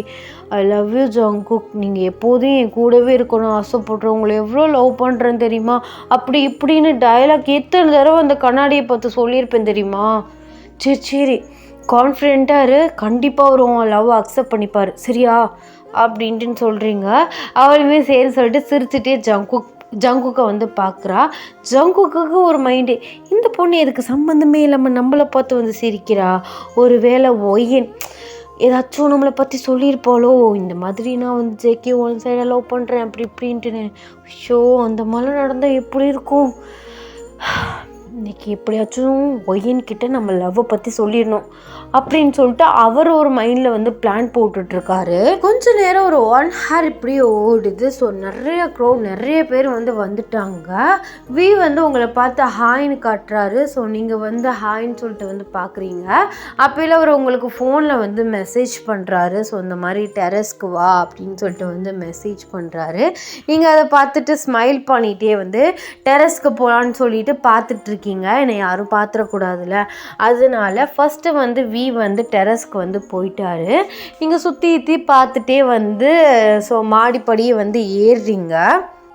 ஐ லவ் யூ ஜங்குக், நீங்கள் எப்போதும் என் கூடவே இருக்கணும் ஆசைப்படுறேன், உங்களை எவ்வளோ லவ் பண்ணுறேன்னு தெரியுமா, அப்படி இப்படின்னு டயலாக் எத்தனை தடவை அந்த கண்ணாடியை பார்த்து சொல்லியிருப்பேன் தெரியுமா? சரி கான்ஃபிடென்ட்டாக இரு, கண்டிப்பாக அவர் உன் லவ் அக்செப்ட் பண்ணிப்பார், சரியா அப்படின்ட்டுன்னு சொல்கிறீங்க. அவளுமே சரி சொல்லிட்டு சிரிச்சுட்டே ஜங்குக்கை வந்து பார்க்குறா. ஜங்குக்கு ஒரு மைண்டு, இந்த பொண்ணு எதுக்கு சம்மந்தமே இல்லாமல் நம்மளை பார்த்து வந்து சிரிக்கிறா, ஒரு வேளை ஒய்யன் ஏதாச்சும் நம்மளை பற்றி சொல்லியிருப்பாளோ, இந்த மாதிரி நான் வந்து ஜேகே ஒன் சைடாக லவ் பண்ணுறேன் அப்படி இப்படின்ட்டுன்னு. ஷோ அந்த மாதிரி நடந்தால் எப்படி இருக்கும்? இன்றைக்கி எப்படியாச்சும் ஒய்யன்கிட்ட நம்ம லவ்வை பற்றி சொல்லிடணும் அப்படின்னு சொல்லிட்டு அவர் ஒரு மைண்டில் வந்து பிளான் போட்டுட்ருக்காரு. கொஞ்ச நேரம் ஒரு 1 hour இப்படியே ஓடுது. ஸோ நிறைய பேர் வந்து வந்துட்டாங்க. வந்து உங்களை பார்த்து ஹாய்னு காட்டுறாரு. ஸோ நீங்கள் வந்து ஹாய்ன்னு சொல்லிட்டு வந்து பார்க்குறீங்க. அப்போல அவர் உங்களுக்கு ஃபோனில் வந்து மெசேஜ் பண்ணுறாரு. ஸோ இந்த மாதிரி டெரஸ்க்கு வா அப்படின்னு சொல்லிட்டு வந்து மெசேஜ் பண்ணுறாரு. நீங்கள் அதை பார்த்துட்டு ஸ்மைல் பண்ணிகிட்டே வந்து டெரஸ்க்கு போகலான்னு சொல்லிட்டு பார்த்துட்ருக்கீங்க. என்னை யாரும் பார்த்துடக்கூடாதுல்ல, அதனால ஃபஸ்ட்டு வந்து வந்து டெரஸ்க்கு வந்து போயிட்டாரு. நீங்கள் சுற்றி பார்த்துட்டே வந்து ஸோ மாடிப்படியை வந்து ஏறுறீங்க.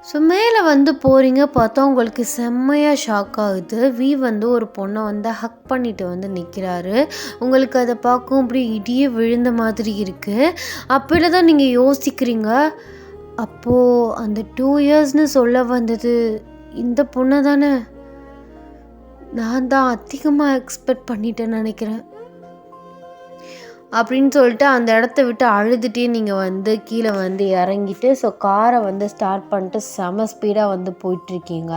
ஸோ மேலே வந்து போகிறீங்க, பார்த்தா உங்களுக்கு செம்மையாக ஷாக் ஆகுது. வந்து ஒரு பொண்ணை வந்து ஹக் பண்ணிட்டு வந்து நிற்கிறாரு. உங்களுக்கு அதை பார்க்கும் அப்படி இடியே விழுந்த மாதிரி இருக்குது. அப்போல தான் நீங்கள் யோசிக்கிறீங்க, அப்போது அந்த 2 yearsன்னு சொல்ல வந்தது இந்த பொண்ணை தானே, நான் தான் அதிகமாக எக்ஸ்பெக்ட் பண்ணிட்டேன்னு நினைக்கிறேன். அப்படின்னு சொல்லிட்டு அந்த இடத்த விட்டு அழுதுகிட்டே நீங்கள் வந்து கீழே வந்து இறங்கிட்டு ஸோ காரை வந்து ஸ்டார்ட் பண்ணிட்டு செம ஸ்பீடாக வந்து போயிட்டுருக்கீங்க.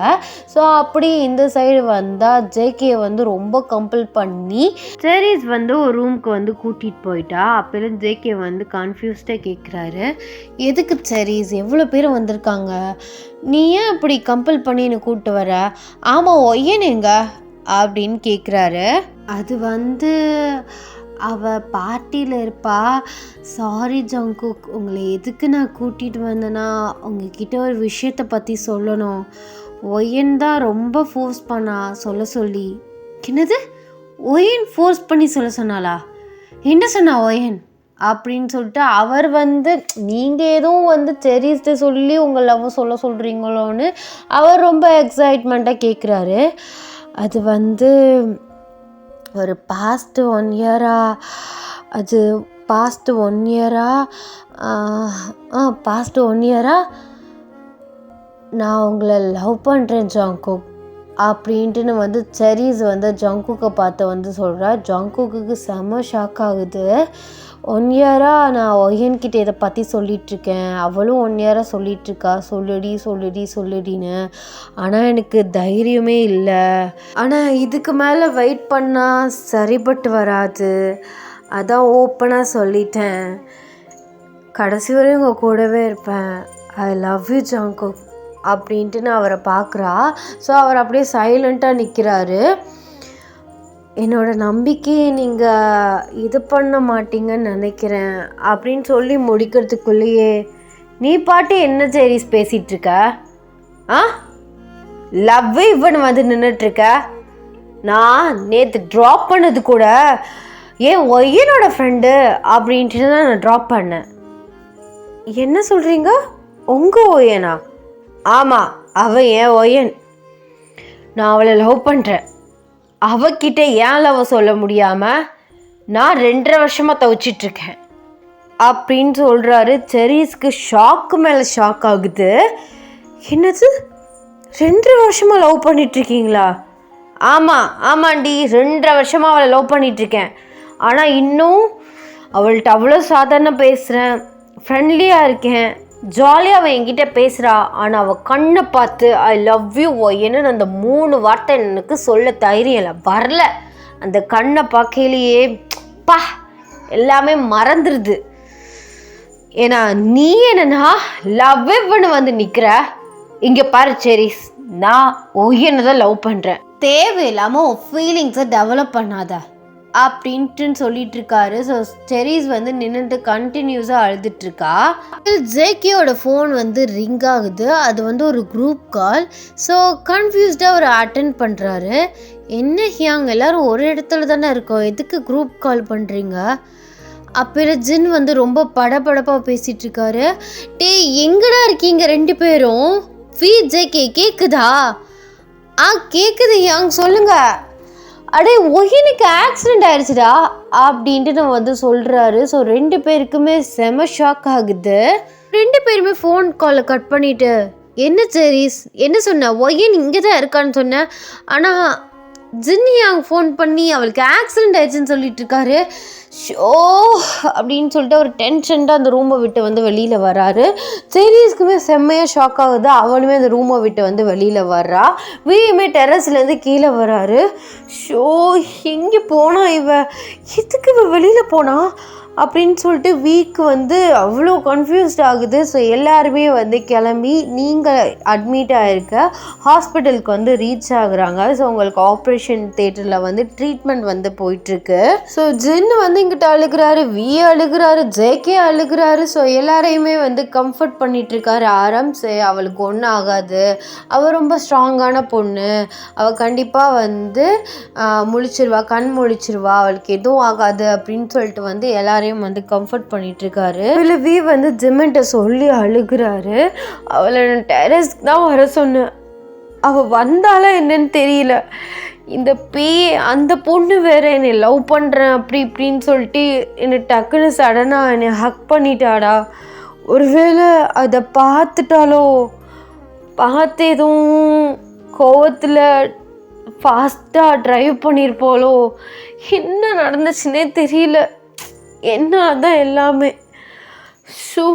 ஸோ அப்படி இந்த சைடு வந்தால் ஜேகே வந்து ரொம்ப கம்பல் பண்ணி செரீஸ் வந்து ஒரு ரூமுக்கு வந்து கூட்டிகிட்டு போயிட்டா. அப்போலாம் ஜேகே வந்து கன்ஃபியூஸ்டாக கேட்குறாரு, எதுக்கு செரீஸ் எவ்வளோ பேர் வந்திருக்காங்க, நீ ஏன் இப்படி கம்பல் பண்ணி என்னை கூப்பிட்டு வர? ஆமாம் ஒய்யனுங்க அப்படின்னு கேட்குறாரு. அது வந்து அவள் பார்ட்டியில் இருப்பா. சாரி ஜங்குக், உங்களை எதுக்கு நான் கூட்டிகிட்டு வந்தேன்னா உங்ககிட்ட ஒரு விஷயத்தை பற்றி சொல்லணும். ஒயன் தான் ரொம்ப ஃபோர்ஸ் பண்ணா சொல்ல சொல்லி. என்னது ஒயன் ஃபோர்ஸ் பண்ணி சொல்ல சொன்னாளா? என்ன சொன்னா ஒயன் அப்படின்னு சொல்லிட்டு அவர் வந்து நீங்கள் எதுவும் வந்து செரீஸ்ட்டு சொல்லி உங்கள் லவ் சொல்ல சொல்கிறீங்களோன்னு அவர் ரொம்ப எக்ஸைட்மெண்ட்டாக கேட்குறாரு. அது வந்து ஒரு பாஸ்ட் 1 இயராக நான் உங்களை லவ் பண்ணுறேன் ஜங்குக் அப்படின்ட்டுன்னு வந்து செரீஸ் வந்து ஜங்குக்கை பார்த்து வந்து சொல்கிறா. ஜங்குக்கு செம்ம ஷாக் ஆகுது. 1 இயராக நான் ஒயன்கிட்ட இதை பற்றி சொல்லிகிட்ருக்கேன், அவளும் 1 இயராக சொல்லிகிட்ருக்கா சொல்லுடின்னு. ஆனால் எனக்கு தைரியமே இல்லை. ஆனால் இதுக்கு மேலே வெயிட் பண்ணால் சரிப்பட்டு வராது, அதான் ஓப்பனாக சொல்லிட்டேன். கடைசி வரையும் உங்கள் கூடவே இருப்பேன். ஐ லவ் யூ ஜங்குக் அப்படின்ட்டு நான் அவரை பார்க்குறா. ஸோ அவர் அப்படியே சைலண்ட்டாக நிற்கிறாரு. என்னோட நம்பிக்கையை நீங்கள் இது பண்ண மாட்டீங்கன்னு நினைக்கிறேன் அப்படின்னு சொல்லி முடிக்கிறதுக்குள்ளேயே நீ பாட்டு என்ன செரீஸ் பேசிகிட்ருக்க? லவ் இவன் வந்து நின்றுட்டுருக்க. நான் நேற்று ட்ராப் பண்ணது கூட ஏன் ஒய்யனோட ஃப்ரெண்டு அப்படின்ட்டு தான் நான் ட்ராப் பண்ணேன். என்ன சொல்கிறீங்க? உங்கள் ஒய்யனா? ஆமாம், அவன் ஏன் ஒய்யன். நான் அவளை லவ் பண்ணுறேன். அவகிட்ட ஏன் லவ் சொல்ல முடியாமல் நான் 2.5 வருஷமாக தவிச்சிட்ருக்கேன் அப்படின்னு சொல்கிறாரு. செரீஸ்க்கு ஷாக்கு மேலே ஷாக் ஆகுது. என்னது 2.5 வருஷமாக லவ் பண்ணிகிட்ருக்கீங்களா? ஆமாண்டி 2.5 வருஷமாக அவளை லவ் பண்ணிகிட்ருக்கேன். ஆனால் இன்னும் அவள்கிட்ட அவ்வளோ சாதாரண பேசுகிறேன், ஃப்ரெண்ட்லியாக இருக்கேன், ஜாலியாக அவள் என்கிட்ட பேசுகிறா. ஆனால் அவள் கண்ணை பார்த்து ஐ லவ் யூ ஒய்ன்னு அந்த 3 வார்த்தை எனக்கு சொல்ல தைரியம் வரல. அந்த கண்ணை பார்க்கலையே பா எல்லாமே மறந்துடுது. ஏன்னா நீ என்னன்னா லவ் பண்ணு வந்து நிற்கிற. இங்கே பாரு செரீஸ், நான் ஒய்யனை தான் லவ் பண்ணுறேன், தேவையில்லாமல் உன் ஃபீலிங்ஸை டெவலப் பண்ணாத அப்படின்ட்டு சொல்லிட்டு இருக்காரு. ஸோ செரீஸ் வந்து நின்றுட்டு கண்டினியூஸாக அழுதுட்ருக்கா. ஜேகேயோட ஃபோன் வந்து ரிங் ஆகுது. அது வந்து ஒரு குரூப் கால். ஸோ கன்ஃபியூஸ்டாக அவர் அட்டென்ட் பண்ணுறாரு. என்ன ஹியாங், எல்லோரும் ஒரு இடத்துல தானே இருக்கோம், எதுக்கு குரூப் கால் பண்ணுறீங்க? அப்புறம் ஜின் வந்து ரொம்ப படபடப்பாக பேசிகிட்டு இருக்காரு. எங்கடா இருக்கீங்க 2 பேரும்? ஜேகே கேட்குதா? கேட்குது ஹியாங், சொல்லுங்கள். அடே ஒய்யனுக்கு ஆக்சிடெண்ட் ஆயிடுச்சுடா அப்படின்ட்டு நான் வந்து சொல்கிறாரு. ஸோ 2 பேருக்குமே செம ஷாக் ஆகுது. 2 பேருமே ஃபோன் காலை கட் பண்ணிவிட்டு என்ன செரீஸ் என்ன சொன்ன, ஒய்யன் இங்கே தான் இருக்கான்னு சொன்னேன், ஆனால் ஜின்னியாங் ஃபோன் பண்ணி அவளுக்கு ஆக்சிடெண்ட் ஆயிடுச்சுன்னு சொல்லிட்டு இருக்காரு. ஷோ அப்படின்னு சொல்லிட்டு ஒரு டென்ஷன்டாக அந்த ரூமை விட்டு வந்து வெளியில் வராரு. செரீஸ்க்குமே செம்மையாக ஷாக் ஆகுது. அவளுமே அந்த ரூமை விட்டு வந்து வெளியில் வர்றா. வீயுமே டெரஸ்லேருந்து கீழே வராரு. ஷோ எங்கே போனா எதுக்கு வெளியில் போனா அப்படின்னு சொல்லிட்டு வீக்கு வந்து அவ்வளோ கன்ஃபியூஸ்ட் ஆகுது. ஸோ எல்லாருமே வந்து கிளம்பி நீங்கள் அட்மிட் ஆகிருக்க ஹாஸ்பிட்டலுக்கு வந்து ரீச் ஆகுறாங்க. ஸோ உங்களுக்கு ஆப்ரேஷன் தியேட்டரில் வந்து ட்ரீட்மெண்ட் வந்து போயிட்டுருக்கு. ஸோ ஜின் வந்து இங்கிட்ட அழுகிறாரு, அழுகிறாரு, ஜேகே அழுகிறாரு. ஸோ எல்லாரையுமே வந்து கம்ஃபர்ட் பண்ணிகிட்ருக்காரு ஆரம். அவளுக்கு ஒன்றும் ஆகாது, அவள் ரொம்ப ஸ்ட்ராங்கான பொண்ணு, அவள் கண்டிப்பாக வந்து கண் முழிச்சிருவா, அவளுக்கு எதுவும் ஆகாது அப்படின்னு சொல்லிட்டு வந்து எல்லாரையும் வந்து கம்ஃபர்ட் பண்ணிகிட்ருக்காரு. இல்லை வி வந்து ஜிம்மிட்ட சொல்லி அழுகிறாரு. அவளை நான் டெரஸ்க்கு தான் வர சொன்னேன், அவள் வந்தாலா என்னன்னு தெரியல, இந்த அந்த பொண்ணு வேற என்னை லவ் பண்ணுறேன் அப்படி இப்படின்னு சொல்லிட்டு என்னை டக்குன்னு சடனாக என்னை ஹக் பண்ணிட்டாடா. ஒருவேளை அதை பார்த்துட்டாலோ, பார்த்து எதுவும் கோவத்தில் ஃபாஸ்ட்டாக ட்ரைவ் பண்ணியிருப்போலோ, என்ன நடந்துச்சுன்னே தெரியல. என்ன தான் எல்லாமே ஷூ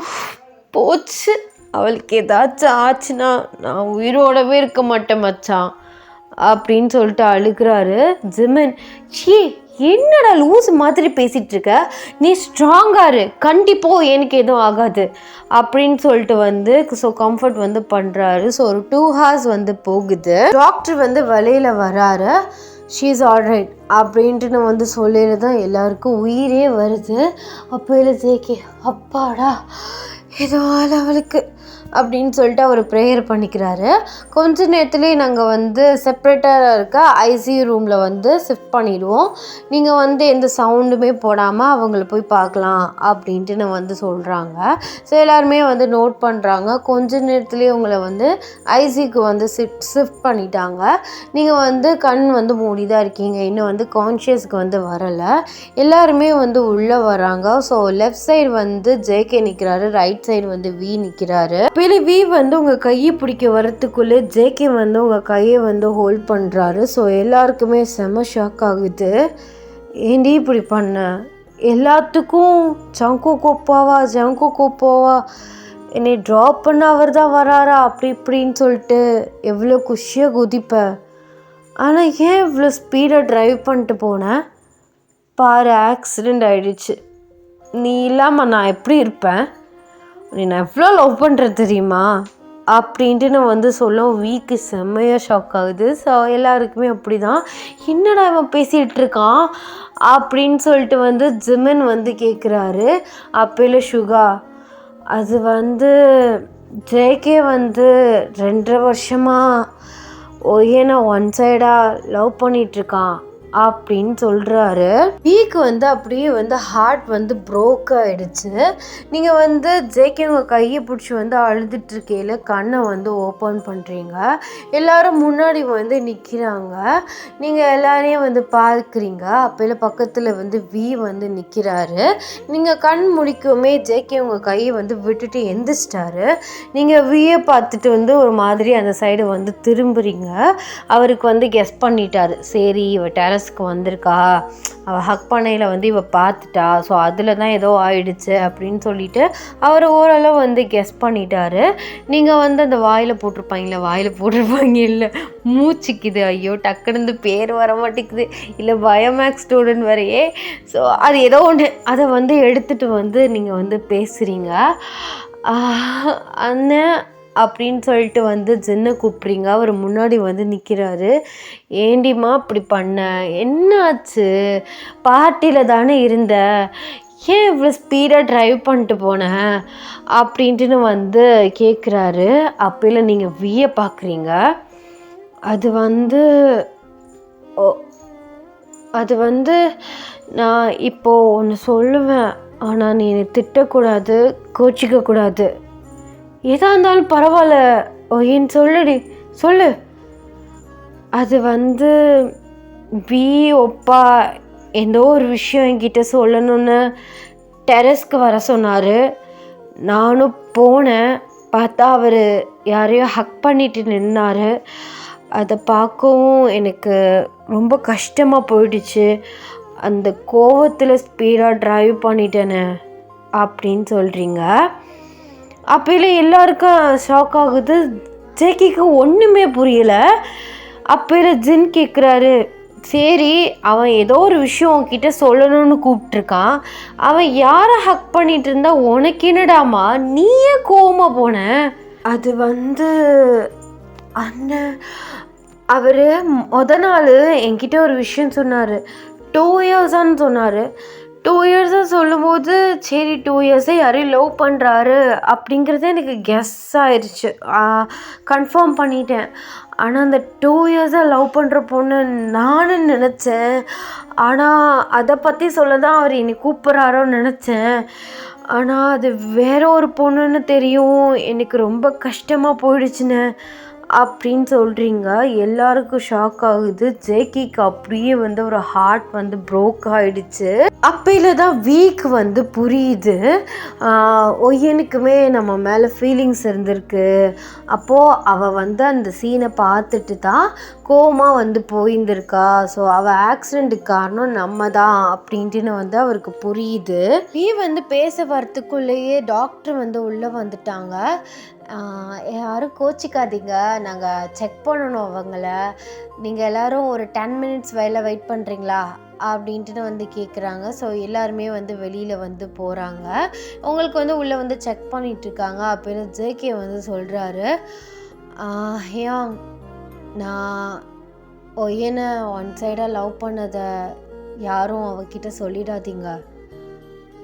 போச்சு. அவளுக்கு ஏதாச்சும் ஆச்சுன்னா நான் உயிரோடவே இருக்க மாட்டேன் மச்சான் அப்படின்னு சொல்லிட்டு அழுகிறாரு ஜிமின். ஷீ என்னடா லூஸ் மாதிரி பேசிகிட்டு இருக்க, நீ ஸ்ட்ராங்காரு, கண்டிப்பாக எனக்கு எதுவும் ஆகாது அப்படின்னு சொல்லிட்டு வந்து ஸோ கம்ஃபர்ட் வந்து பண்ணுறாரு. ஸோ ஒரு 2 hours வந்து போகுது. டாக்டர் வந்து வழியில் வராரு. ஷீ இஸ் ஆல்ரைட் அப்படின்ட்டு வந்து சொல்லிட்டு தான் எல்லாருக்கும் உயிரே வருது. அப்போ இல்லை ஜேகே அப்பாடா ஏதோ அவளுக்கு அப்படின்னு சொல்லிட்டு அவர் ப்ரேயர் பண்ணிக்கிறாரு. கொஞ்ச நேரத்துலேயே நாங்கள் வந்து செப்ரேட்டாக இருக்க ஐசியூ ரூமில் வந்து ஷிஃப்ட் பண்ணிடுவோம். நீங்கள் வந்து எந்த சவுண்டுமே போடாமல் அவங்கள போய் பார்க்கலாம் அப்படின்ட்டு வந்து சொல்கிறாங்க. ஸோ எல்லாருமே வந்து நோட் பண்ணுறாங்க. கொஞ்ச நேரத்துலேயே உங்களை வந்து ஐசியூக்கு வந்து ஷிஃப்ட் பண்ணிட்டாங்க. நீங்கள் வந்து கண் வந்து மூடி தான் இருக்கீங்க, இன்னும் வந்து கான்ஷியஸ்க்கு வந்து வரலை. எல்லாருமே வந்து உள்ளே வராங்க. ஸோ லெஃப்ட் சைடு வந்து ஜேகே நிற்கிறாரு, ரைட் சைடு வந்து வி நிற்கிறாரு. வி வந்து உங்கள் கையை பிடிக்க வரத்துக்குள்ளே ஜேகே வந்து உங்கள் கையை வந்து ஹோல்ட் பண்ணுறாரு. ஸோ எல்லாருக்குமே செம ஷாக் ஆகுது. ஏண்டி இப்படி பண்ண, எல்லாத்துக்கும் ஜங்கோ கோப்பாவா என்னை ட்ராப் பண்ண அவர் தான் வராரா அப்படி இப்படின்னு சொல்லிட்டு எவ்வளோ குஷியாக குதிப்பேன். ஆனால் ஏன் இவ்வளோ ஸ்பீடாக ட்ரைவ் பண்ணிட்டு போனேன் பாரு, ஆக்சிடெண்ட் ஆகிடுச்சு. நீ இல்லாமல் நான் எப்படி இருப்பேன், நீ நான் எவ்வளோ லவ் பண்ணுறது தெரியுமா அப்படின்ட்டு நான் வந்து சொல்ல வீக்கு செம்மையாக ஷாக் ஆகுது. ஸோ எல்லாருக்குமே அப்படி தான், என்னடா இவன் பேசிகிட்டு இருக்கான் அப்படின்னு சொல்லிட்டு வந்து ஜிமின் வந்து கேட்குறாரு. அப்போல சுகா அது வந்து ஜேகே வந்து 2.5 வருஷமாக ஏன்னா ஒன் சைடாக லவ் பண்ணிகிட்ருக்கான் அப்படின்னு சொல்கிறாரு. வீக்கு வந்து அப்படியே வந்து ஹார்ட் வந்து ப்ரோக் ஆகிடுச்சு. நீங்கள் வந்து ஜேகே உங்கள் கையை பிடிச்சி வந்து அழுதுட்டுருக்கையில் கண்ணை வந்து ஓப்பன் பண்ணுறீங்க. எல்லோரும் முன்னாடி வந்து நிற்கிறாங்க. நீங்கள் எல்லாரையும் வந்து பார்க்குறீங்க. அப்போல பக்கத்தில் வந்து வி வந்து நிற்கிறாரு. நீங்கள் கண் முடிக்குமே ஜேகே உங்கள் கையை வந்து விட்டுட்டு எந்திரிச்சிட்டாரு. நீங்கள் வியை பார்த்துட்டு வந்து ஒரு மாதிரி அந்த சைடு வந்து திரும்புறீங்க. அவருக்கு வந்து கெஸ் பண்ணிட்டாரு, சரி இவ டெரஸ்க்கு வந்திருக்கா, அவள் ஹக் பண்ணையில் வந்து இவ பார்த்துட்டா, ஸோ அதில் தான் ஏதோ ஆயிடுச்சு அப்படின்னு சொல்லிட்டு அவர் ஓரளவு வந்து கெஸ் பண்ணிட்டாரு. நீங்கள் வந்து அந்த வாயில் போட்டிருப்பாங்க இல்லை மூச்சுக்குது, ஐயோ டக்குன்னு பேர் வர மாட்டேங்குது, இல்லை பயோமேக்ஸ் ஸ்டூடெண்ட் வரையே. ஸோ அது ஏதோ ஒன்று அதை வந்து எடுத்துகிட்டு வந்து நீங்கள் வந்து பேசுகிறீங்க. அண்ணன் அப்படின்னு சொல்லிட்டு வந்து ஜின்னை கூப்பிட்றீங்க. அவர் முன்னாடி வந்து நிற்கிறாரு. ஏண்டிம்மா இப்படி பண்ண, என்னாச்சு, பார்ட்டியில் தானே இருந்த, ஏன் இவ்வளோ ஸ்பீடாக ட்ரைவ் பண்ணிட்டு போனேன் அப்படின்ட்டு வந்து கேட்குறாரு. அப்போல நீங்கள் வியை பார்க்குறீங்க. அது வந்து நான் இப்போது ஒன்று சொல்லுவேன், ஆனால் நீ திட்டக்கூடாது, கோச்சிக்கக்கூடாது, எதாக இருந்தாலும் பரவாயில்ல, ஏன்னு சொல்லுடி, சொல்லு. அது வந்து வி ஒப்பா ஏதோ ஒரு விஷயம் என்கிட்ட சொல்லணும்னு டெரஸ்க்கு வர சொன்னார். நானும் போனேன். பார்த்தா அவர் யாரையோ ஹக் பண்ணிட்டு நின்னார். அதை பார்க்கவும் எனக்கு ரொம்ப கஷ்டமாக போயிடுச்சு. அந்த கோவத்தில் ஸ்பீடாக ட்ரைவ் பண்ணிட்டேனே அப்படின்னு சொல்கிறீங்க. அப்போல எல்லாருக்கும் ஷாக் ஆகுது. ஜேகேக்கு ஒன்றுமே புரியலை. அப்போல ஜின் கேட்குறாரு, சரி அவன் ஏதோ ஒரு விஷயம் உன்கிட்ட சொல்லணும்னு கூப்பிட்ருக்கான், அவன் யாரை ஹக் பண்ணிட்டு இருந்தா உனக்கு என்னடாமா, நீயே கோவமாக போன. அது வந்து அண்ணன் அவர் நாள் என்கிட்ட ஒரு விஷயம் சொன்னார், 2 yearsன்னு சொன்னார். 2 yearsன்னு சொல்லும்போது சரி 2 yearsே யாரையும் லவ் பண்ணுறாரு அப்படிங்கிறது எனக்கு கெஸ் ஆயிடுச்சு, கன்ஃபார்ம் பண்ணிட்டேன். ஆனால் அந்த 2 yearsாக லவ் பண்ணுற பொண்ணு நானும் நினச்சேன். ஆனால் அதை பற்றி சொல்ல தான் அவர் என்னை கூப்பிட்றாரோன்னு நினச்சேன். ஆனால் அது வேற ஒரு பொண்ணுன்னு தெரியும். எனக்கு ரொம்ப கஷ்டமாக போயிடுச்சுன்னு. அப்படின்னு சொல்கிறீங்க. எல்லாருக்கும் ஷாக் ஆகுது. ஜேகேக்கு அப்படியே வந்து ஒரு ஹார்ட் வந்து ப்ரோக் ஆகிடுச்சு. அப்பையில் தான் வீக் வந்து புரியுது, ஒய்யனுக்குமே நம்ம மேலே ஃபீலிங்ஸ் இருந்திருக்கு. அப்போது அவள் வந்து அந்த சீனை பார்த்துட்டு தான் கோவமாக வந்து போயிருந்திருக்கா. ஸோ அவள் ஆக்சிடெண்ட்டுக்கு காரணம் நம்ம தான் அப்படின்ட்டுன்னு வந்து அவருக்கு புரியுது. வந்து பேச வரத்துக்குள்ளேயே டாக்டர் வந்து உள்ளே வந்துட்டாங்க. யாரும் கோச்சிக்காதீங்க, நாங்கள் செக் பண்ணணும் அவங்கள, நீங்கள் எல்லோரும் ஒரு 10 மினிட்ஸ் வெயிட் பண்ணுறீங்களா அப்படின்ட்டு வந்து கேட்குறாங்க. ஸோ எல்லாருமே வந்து வெளியில் வந்து போகிறாங்க. உங்களுக்கு வந்து உள்ளே வந்து செக் பண்ணிகிட்ருக்காங்க. அப்போ ஜேகே வந்து சொல்கிறாரு, ஏன் நான் ஒய்யனை ஒன் சைடாக லவ் பண்ணதை யாரும் அவகிட்ட சொல்லிடாதீங்க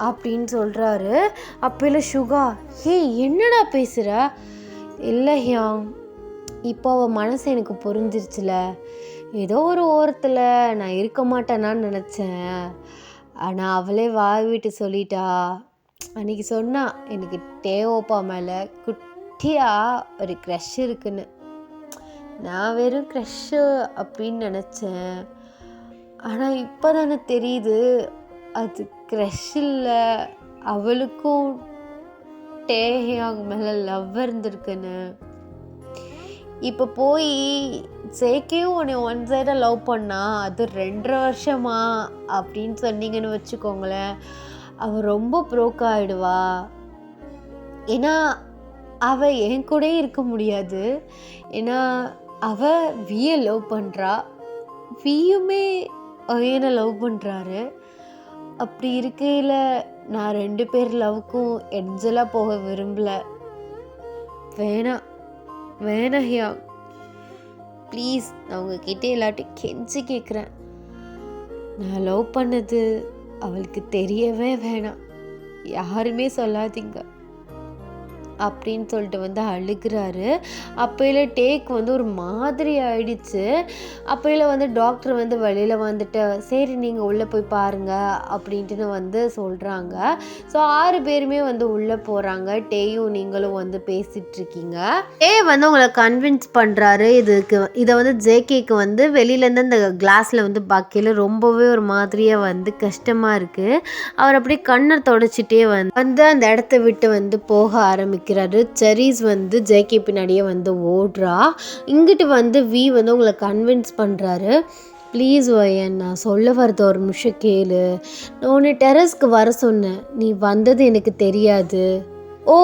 அப்படின்னு சொல்கிறாரு. அப்போல சுகா, என்னடா பேசுகிற? இல்லை ஹியாங், இப்போ அவள் மனசு எனக்கு புரிஞ்சிருச்சுல. ஏதோ ஒரு ஓரத்தில் நான் இருக்க மாட்டேனான்னு நினச்சேன், ஆனால் அவளே வாய் விட்டு சொல்லிட்டா. அன்றைக்கி சொன்னா எனக்கு டேவோப்பா மேலே குட்டியாக ஒரு க்ரஷ் இருக்குன்னு. நான் வெறும் க்ரஷ்ஷு அப்படின்னு நினச்சேன், ஆனால் இப்போ தானே தெரியுது அது க்ரஷ் இல்லை, அவளுக்கும் டேஹியாங் மேலே லவ் இருந்திருக்குன்னு. இப்போ போய் ஜேகேயும் உன்னை ஒன் சைடாக லவ் பண்ணா அது 2.5 வருஷமா அப்படின்னு சொன்னீங்கன்னு வச்சுக்கோங்களேன், அவள் ரொம்ப ப்ரோக் ஆகிடுவா. ஏன்னா அவள் என் கூட இருக்க முடியாது. ஏன்னா அவள் வியை லவ் பண்ணுறா, வியுமே என்னை லவ் பண்ணுறாரு. அப்படி இருக்கையில் நான் 2 பேர் லவ்க்கும் எட்ஜலாக போக விரும்பலை. வேணாம் ஹியா, ப்ளீஸ், நான் உங்ககிட்ட எல்லாட்டையும் கெஞ்சி கேட்குறேன். நான் லவ் பண்ணது அவளுக்கு தெரியவே வேணாம், யாருமே சொல்லாதீங்க அப்படின்னு சொல்லிட்டு வந்து அழுகிறாரு. அப்போல டேக் வந்து ஒரு மாதிரி ஆயிடுச்சு. அப்போல வந்து டாக்டர் வந்து வெளியில் வந்துட்டு, சரி நீங்கள் உள்ளே போய் பாருங்கள் அப்படின்ட்டு வந்து சொல்கிறாங்க. ஸோ 6 பேருமே வந்து உள்ளே போகிறாங்க. டேயும் நீங்களும் வந்து பேசிகிட்ருக்கீங்க. டே வந்து உங்களை கன்வின்ஸ் பண்ணுறாரு. இதை வந்து ஜேகேக்கு வந்து வெளியிலேருந்து அந்த கிளாஸில் வந்து பார்க்கையில் ரொம்பவே ஒரு மாதிரியாக வந்து கஷ்டமாக இருக்குது. அவர் அப்படியே கண்ணை தொடச்சிட்டே வந்து அந்த இடத்த விட்டு வந்து போக ஆரம்பிக்கிறாரு. செரீஸ் வந்து ஜேகே பின்னாடியே வந்து ஓடுறா. இங்கிட்டு வந்து வி வந்து உங்களை கன்வின்ஸ் பண்ணுறாரு. ப்ளீஸ் ஒயன், நான் சொல்ல வரது ஒரு நிமிஷம் கேளு. நான் உன்னை டெரஸ்க்கு வர சொன்னேன், நீ வந்தது எனக்கு தெரியாது. ஓ,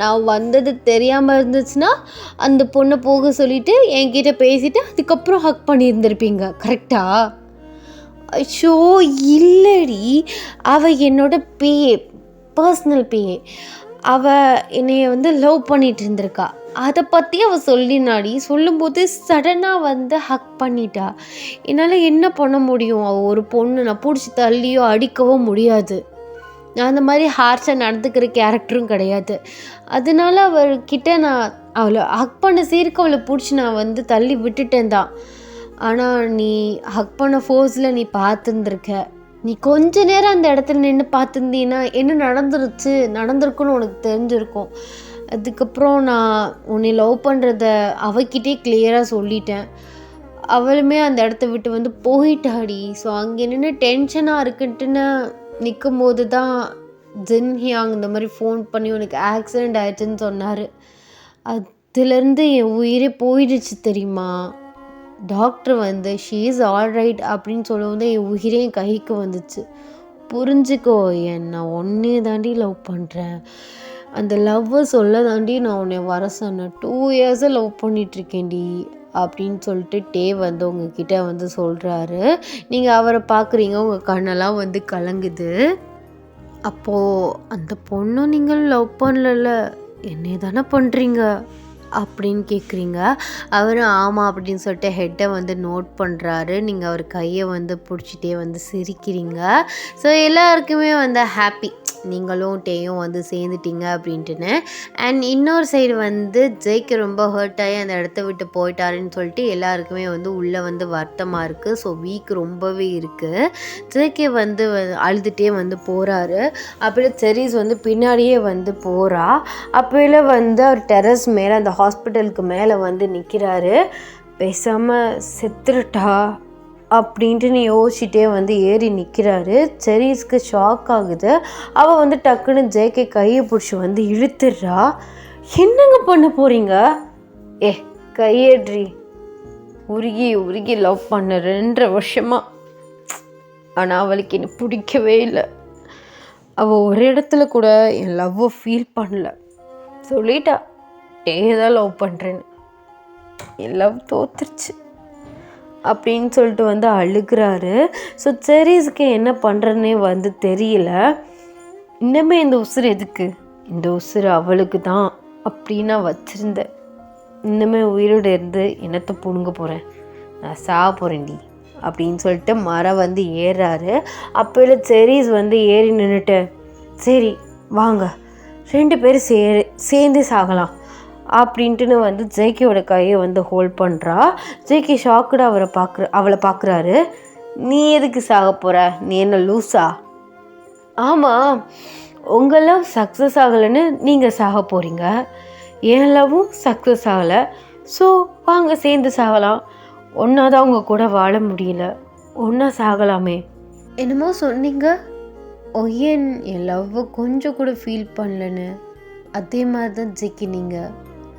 நான் வந்தது தெரியாமல் இருந்துச்சுன்னா அந்த பொண்ணை போக சொல்லிவிட்டு என்கிட்ட பேசிவிட்டு அதுக்கப்புறம் ஹக் பண்ணியிருந்திருப்பீங்க, கரெக்டா? ஐயோ இல்லடி, அவள் என்னோட பிஏ, பர்சனல் பிஏ. அவள் என்னைய வந்து லவ் பண்ணிகிட்டு இருந்திருக்கா. அதை பற்றி அவள் சொல்லினாடி. சொல்லும்போது சடனாக வந்து ஹக் பண்ணிட்டா. என்னால் என்ன பண்ண முடியும்? அவள் ஒரு பொண்ணு, நான் பிடிச்சி தள்ளியோ அடிக்கவோ முடியாது. நான் அந்த மாதிரி ஹார்ஷாக நடந்துக்கிற கேரக்டரும் கிடையாது. அதனால அவள்கிட்ட நான் அவளை ஹக் பண்ண சீருக்கு அவளை பிடிச்சி நான் வந்து தள்ளி விட்டுட்டேன் தான். ஆனால் நீ ஹக் பண்ண ஃபோர்ஸில் நீ பார்த்துருந்துருக்க. நீ கொஞ்ச நேரம் அந்த இடத்துல நின்று பார்த்துருந்தீன்னா என்ன நடந்திருக்குன்னு உனக்கு தெரிஞ்சிருக்கும். அதுக்கப்புறம் நான் உன்னை லவ் பண்ணுறத அவகிட்டே கிளியராக சொல்லிட்டேன். அவளுமே அந்த இடத்த விட்டு வந்து போயிட்டாடி. ஸோ அங்கே நின்று டென்ஷனாக இருக்குன்ட்டுன்னு நிற்கும் போது தான் ஜின்ஹியாங் இந்த மாதிரி ஃபோன் பண்ணி உனக்கு ஆக்சிடெண்ட் ஆயிடுச்சுன்னு சொன்னார். அதுலேருந்து என் உயிரே போயிடுச்சு தெரியுமா? டாக்டர் வந்து ஷீ இஸ் ஆல் ரைட் அப்படின்னு சொல்லும்போது என் உயிரே என் கைக்கு வந்துச்சு. புரிஞ்சுக்கோ, நான் ஒன்னே தாண்டி லவ் பண்ணுறேன். அந்த லவ்வை சொல்ல தாண்டி நான் உன்னை வர சொன்னேன். 2 இயர்ஸாக லவ் பண்ணிகிட்ருக்கேன்டி அப்படின்னு சொல்லிட்டு டே வந்து உங்ககிட்ட வந்து சொல்கிறாரு. நீங்கள் அவரை பார்க்குறீங்க, உங்கள் கண்ணெல்லாம் வந்து கலங்குது. அப்போது அந்த பொண்ணும் நீங்கள் லவ் பண்ணல, என்னை தானே பண்ணுறீங்க அப்படின்னு கேட்குறீங்க. அவர் ஆமாம் அப்படின்னு சொல்லிட்டு ஹெட்டை வந்து நோட் பண்ணுறாரு. நீங்கள் அவர் கையை வந்து பிடிச்சிட்டே வந்து சிரிக்கிறீங்க. ஸோ எல்லாருக்குமே வந்து ஹாப்பி. நீங்களும் டேயும் வந்து சேர்ந்துட்டீங்க அப்படின்ட்டுன்னு. அண்ட் இன்னொரு சைடு வந்து ஜேக்கு ரொம்ப ஹர்ட் ஆகி அந்த இடத்த விட்டு போயிட்டாருன்னு சொல்லிட்டு எல்லாருக்குமே வந்து உள்ளே வந்து வருத்தமாக இருக்குது. ஸோ வீக் ரொம்பவே இருக்குது. ஜேகே வந்து அழுதுகிட்டே வந்து போகிறாரு. அப்படியே செரீஸ் வந்து பின்னாடியே வந்து போகிறா. அப்போல வந்து அவர் டெரஸ் மேலே அந்த ஹாஸ்பிட்டலுக்கு மேலே வந்து நிற்கிறாரு. பேசாமல் செத்துருட்டா அப்படின்ட்டு யோசிச்சுட்டே வந்து ஏறி நிற்கிறாரு. செரீஸ்க்கு ஷாக் ஆகுது. அவள் வந்து டக்குன்னு ஜேகே கையை பிடிச்சி வந்து இழுத்துடுறா. என்னங்க பண்ண போகிறீங்க? கையேட்ரி. உருகி உருகி லவ் பண்ண 2.5 வருஷமாக. ஆனால் அவளுக்கு என்ன பிடிக்கவே இல்லை. அவள் ஒரு இடத்துல கூட என் லவ்வை ஃபீல் பண்ணல. சொல்லிட்டா தான் லவ் பண்ணுறேன்னு. என் லவ் தோத்துருச்சு அப்படின்னு சொல்லிட்டு வந்து அழுகிறாரு. ஸோ செரீஸ்க்கு என்ன பண்ணுறதுனே வந்து தெரியல. இன்னுமே இந்த உசுறு எதுக்கு? இந்த உசுறு அவளுக்கு தான் அப்படின்னு நான் வச்சுருந்தேன். இன்னுமே உயிரோடு இருந்து என்னத்தை புடுங்க போகிறேன்? நான் சாக போகிறேன்டி அப்படின்னு சொல்லிட்டு மரம் வந்து ஏறாரு. அப்போல செரீஸ் வந்து ஏறி நின்றுட்டு, சரி வாங்க 2 பேரும் சேர்ந்து சாகலாம் அப்படின்ட்டுன்னு வந்து ஜேகேயோட கையை வந்து ஹோல்ட் பண்ணுறா. ஜேகே ஷாக்குடு அவளை பார்க்குறாரு. நீ எதுக்கு சாக போகிற? நீ என்ன லூஸா? ஆமாம், உங்கள் லவ் சக்ஸஸ் ஆகலைன்னு நீங்கள் சாக போகிறீங்க. என் லவ்வும் சக்ஸஸ் ஆகலை. ஸோ வாங்க சேர்ந்து சாகலாம். ஒன்றா தான் உங்கள் கூட வாழ முடியல, ஒன்றா சாகலாமே. என்னமோ சொன்னீங்க, ஏன் என் லவ்வை கொஞ்சம் கூட ஃபீல் பண்ணலன்னு. அதே மாதிரி தான் ஜேகே, நீங்கள்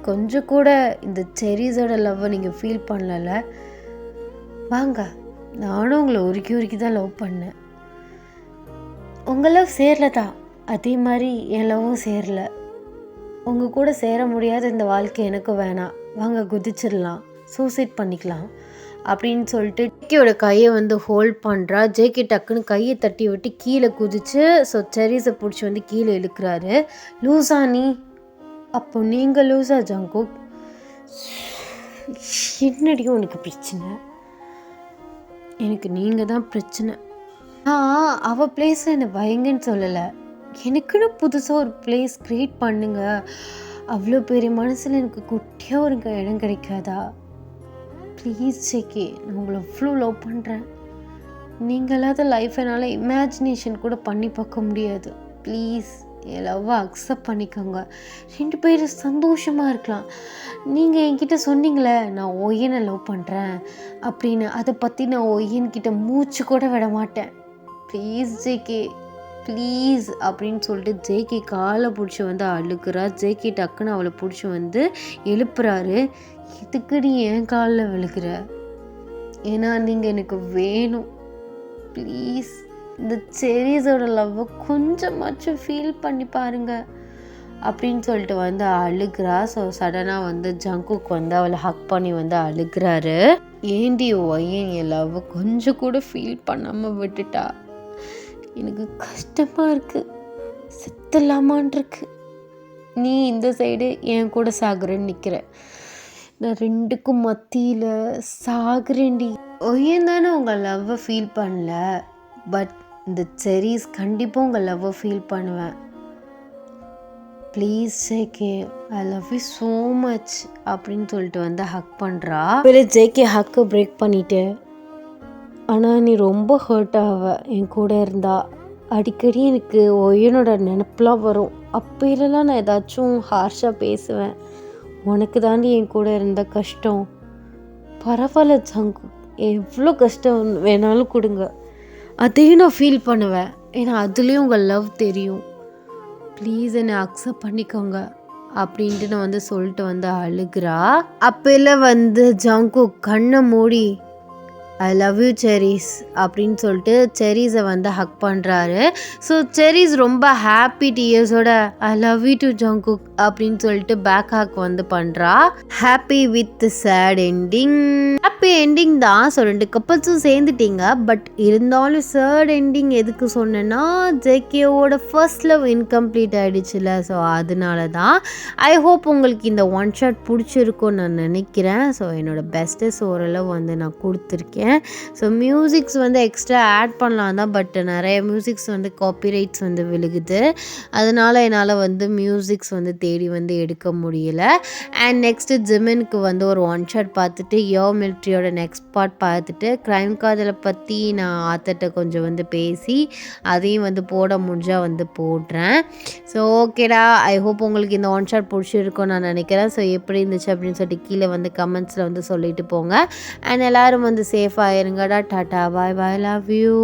கொஞ்சம் கூட இந்த செரீஸோட லவ்வை நீங்கள் ஃபீல் பண்ணல. வாங்க, நானும் உங்களை உருக்கி உருக்கி தான் லவ் பண்ணேன். உங்கள் லவ் சேரல தான், அதே மாதிரி என் லவ்வும் சேரல. உங்கள் கூட சேர முடியாத இந்த வாழ்க்கை எனக்கும் வேணாம். வாங்க குதிச்சிடலாம், சூசைட் பண்ணிக்கலாம் அப்படின்னு சொல்லிட்டு ஜேகேயோட கையை வந்து ஹோல்ட் பண்ணுறா. ஜேகே டக்குன்னு கையை தட்டி விட்டு கீழே குதிச்சு ஸோ செரீஸை பிடிச்சி வந்து கீழே இழுக்கிறாரு. லூஸா நீ? அப்போ நீங்கள் லூஸா ஜங்குக்? என்னடியும் உனக்கு பிரச்சனை? எனக்கு நீங்கள் தான் பிரச்சனை. அவள் பிளேஸில் என்னை வைங்கன்னு சொல்லலை, எனக்குன்னு புதுசாக ஒரு பிளேஸ் க்ரியேட் பண்ணுங்க. அவ்வளோ பெரிய மனசில் எனக்கு குட்டியாக ஒரு இடம் கிடைக்காதா? ப்ளீஸ் ஜேகே, நான் உங்களை அவ்வளோ லவ் பண்ணுறேன். நீங்கள் இல்லாத லைஃப் என்னால் இமேஜினேஷன் கூட பண்ணி பார்க்க முடியாது. ப்ளீஸ் என் லவ்வை அக்செப்ட் பண்ணிக்கோங்க. 2 பேரும் சந்தோஷமாக இருக்கலாம். நீங்கள் என்கிட்ட சொன்னீங்களே நான் ஒய்யனை லவ் பண்ணுறேன் அப்படின்னு, அதை பற்றி நான் ஒய்யன்கிட்ட மூச்சு கூட விட மாட்டேன். ப்ளீஸ் ஜேகே, ப்ளீஸ் அப்படின்னு சொல்லிட்டு ஜேகே காலை பிடிச்சி வந்து அழுக்கிறா. ஜேகே டக்குன்னு அவளை பிடிச்சி வந்து எழுப்புறாரு. இதுக்கு நீ என் காலில் விழுக்கிற? ஏன்னா நீங்கள் எனக்கு வேணும். ப்ளீஸ் இந்த செரீஸோட லவ்வை கொஞ்சமாச்சும் ஃபீல் பண்ணி பாருங்க அப்படின்னு சொல்லிட்டு வந்து அழுகிறா. ஸோ சடனாக வந்து ஜங்குக் வந்து அவளை ஹக் பண்ணி வந்து அழுகிறாரு. ஏண்டி ஒய்யன் என் லவ்வை கொஞ்சம் கூட ஃபீல் பண்ணாமல் விட்டுட்டா? எனக்கு கஷ்டமாக இருக்குது, செத்துலாமான் இருக்கு. நீ இந்த சைடு என் கூட சாகுறேன்னு நிற்கிற, நான் 2க்கும் மத்தியில் சாகுறேன்டி. ஒய்யன் தானே உங்கள் லவ்வை ஃபீல் பண்ணல, பட் இந்த செரீஸ் கண்டிப்பாக உங்கள் லவ்வை ஃபீல் பண்ணுவேன். Please JK, I love you so much அப்படின்னு சொல்லிட்டு வந்து ஹக் பண்ணுறா. ஜேகே ஹக்கை பிரேக் பண்ணிட்டு, ஆனால் நீ ரொம்ப ஹர்ட் ஆவ என் கூட இருந்தா. அடிக்கடி எனக்கு ஒய்யனோட நினப்பெலாம் வரும். அப்போலாம் நான் ஏதாச்சும் ஹார்ஷாக பேசுவேன். உனக்கு தாண்டி என் கூட இருந்த கஷ்டம். பரவாயில்ல ஜங்கு, எவ்வளோ கஷ்டம் வேணாலும் கொடுங்க, அதையும் நான் ஃபீல் பண்ணுவேன். ஏன்னா அதுலேயும் உங்கள் லவ் தெரியும். ப்ளீஸ் என்னை அக்செப்ட் பண்ணிக்கோங்க அப்படின்ட்டு நான் வந்து சொல்லிட்டு வந்து அழுகிறா. அப்போல வந்து ஜங்கு கண்ணை மூடி ஐ லவ் யூ செரீஸ் அப்படின்னு சொல்லிட்டு செரீஸை வந்து ஹக் பண்ணுறாரு. ஸோ செரீஸ் ரொம்ப ஹாப்பி டியர்ஸோட I love you to Jungkook அப்படின்னு சொல்லிட்டு பேக் ஹக் வந்து பண்ணுறா. Happy with sad ending. Happy ending தான். ஸோ 2 கப்பல்ஸும் சேர்ந்துட்டீங்க. பட் இருந்தாலும் சேட் எண்டிங் எதுக்கு சொன்னேன்னா, ஜேகேவோட ஃபர்ஸ்ட் லவ் இன்கம்ப்ளீட் ஆகிடுச்சுல. ஸோ அதனால தான். ஐ ஹோப் உங்களுக்கு இந்த ஒன் ஷாட் பிடிச்சிருக்கும்னு நான் நினைக்கிறேன். ஸோ என்னோடய பெஸ்ட்டஸ் ஓரளவு வந்து நான் கொடுத்துருக்கேன். இருக்கேன். ஸோ மியூசிக்ஸ் வந்து எக்ஸ்ட்ரா ஆட் பண்ணலாம் தான், பட் நிறைய மியூசிக்ஸ் வந்து காப்பிரைட்ஸ் வந்து விழுகுது. அதனால் என்னால் வந்து மியூசிக்ஸ் வந்து தேடி வந்து எடுக்க முடியல. அண்ட் நெக்ஸ்ட்டு ஜிமினுக்கு வந்து ஒரு ஒன் ஷாட் பார்த்துட்டு மிலிட்ரியோட நெக்ஸ்ட் பார்ட் பார்த்துட்டு க்ரைம் காதலை பற்றி நான் ஆத்தர்கிட்ட கொஞ்சம் வந்து பேசி அதையும் வந்து போட முடிஞ்சால் வந்து போடுறேன். ஸோ ஓகேடா, ஐ ஹோப் உங்களுக்கு இந்த ஒன் ஷாட் பிடிச்சிருக்கும்னு நான் நினைக்கிறேன். ஸோ எப்படி இருந்துச்சு அப்படின்னு சொல்லிட்டு கீழே வந்து கமெண்ட்ஸில் வந்து சொல்லிட்டு போங்க. அண்ட் எல்லோரும் வந்து சேஃபாக இருங்கடா. Tata, bye bye, love you.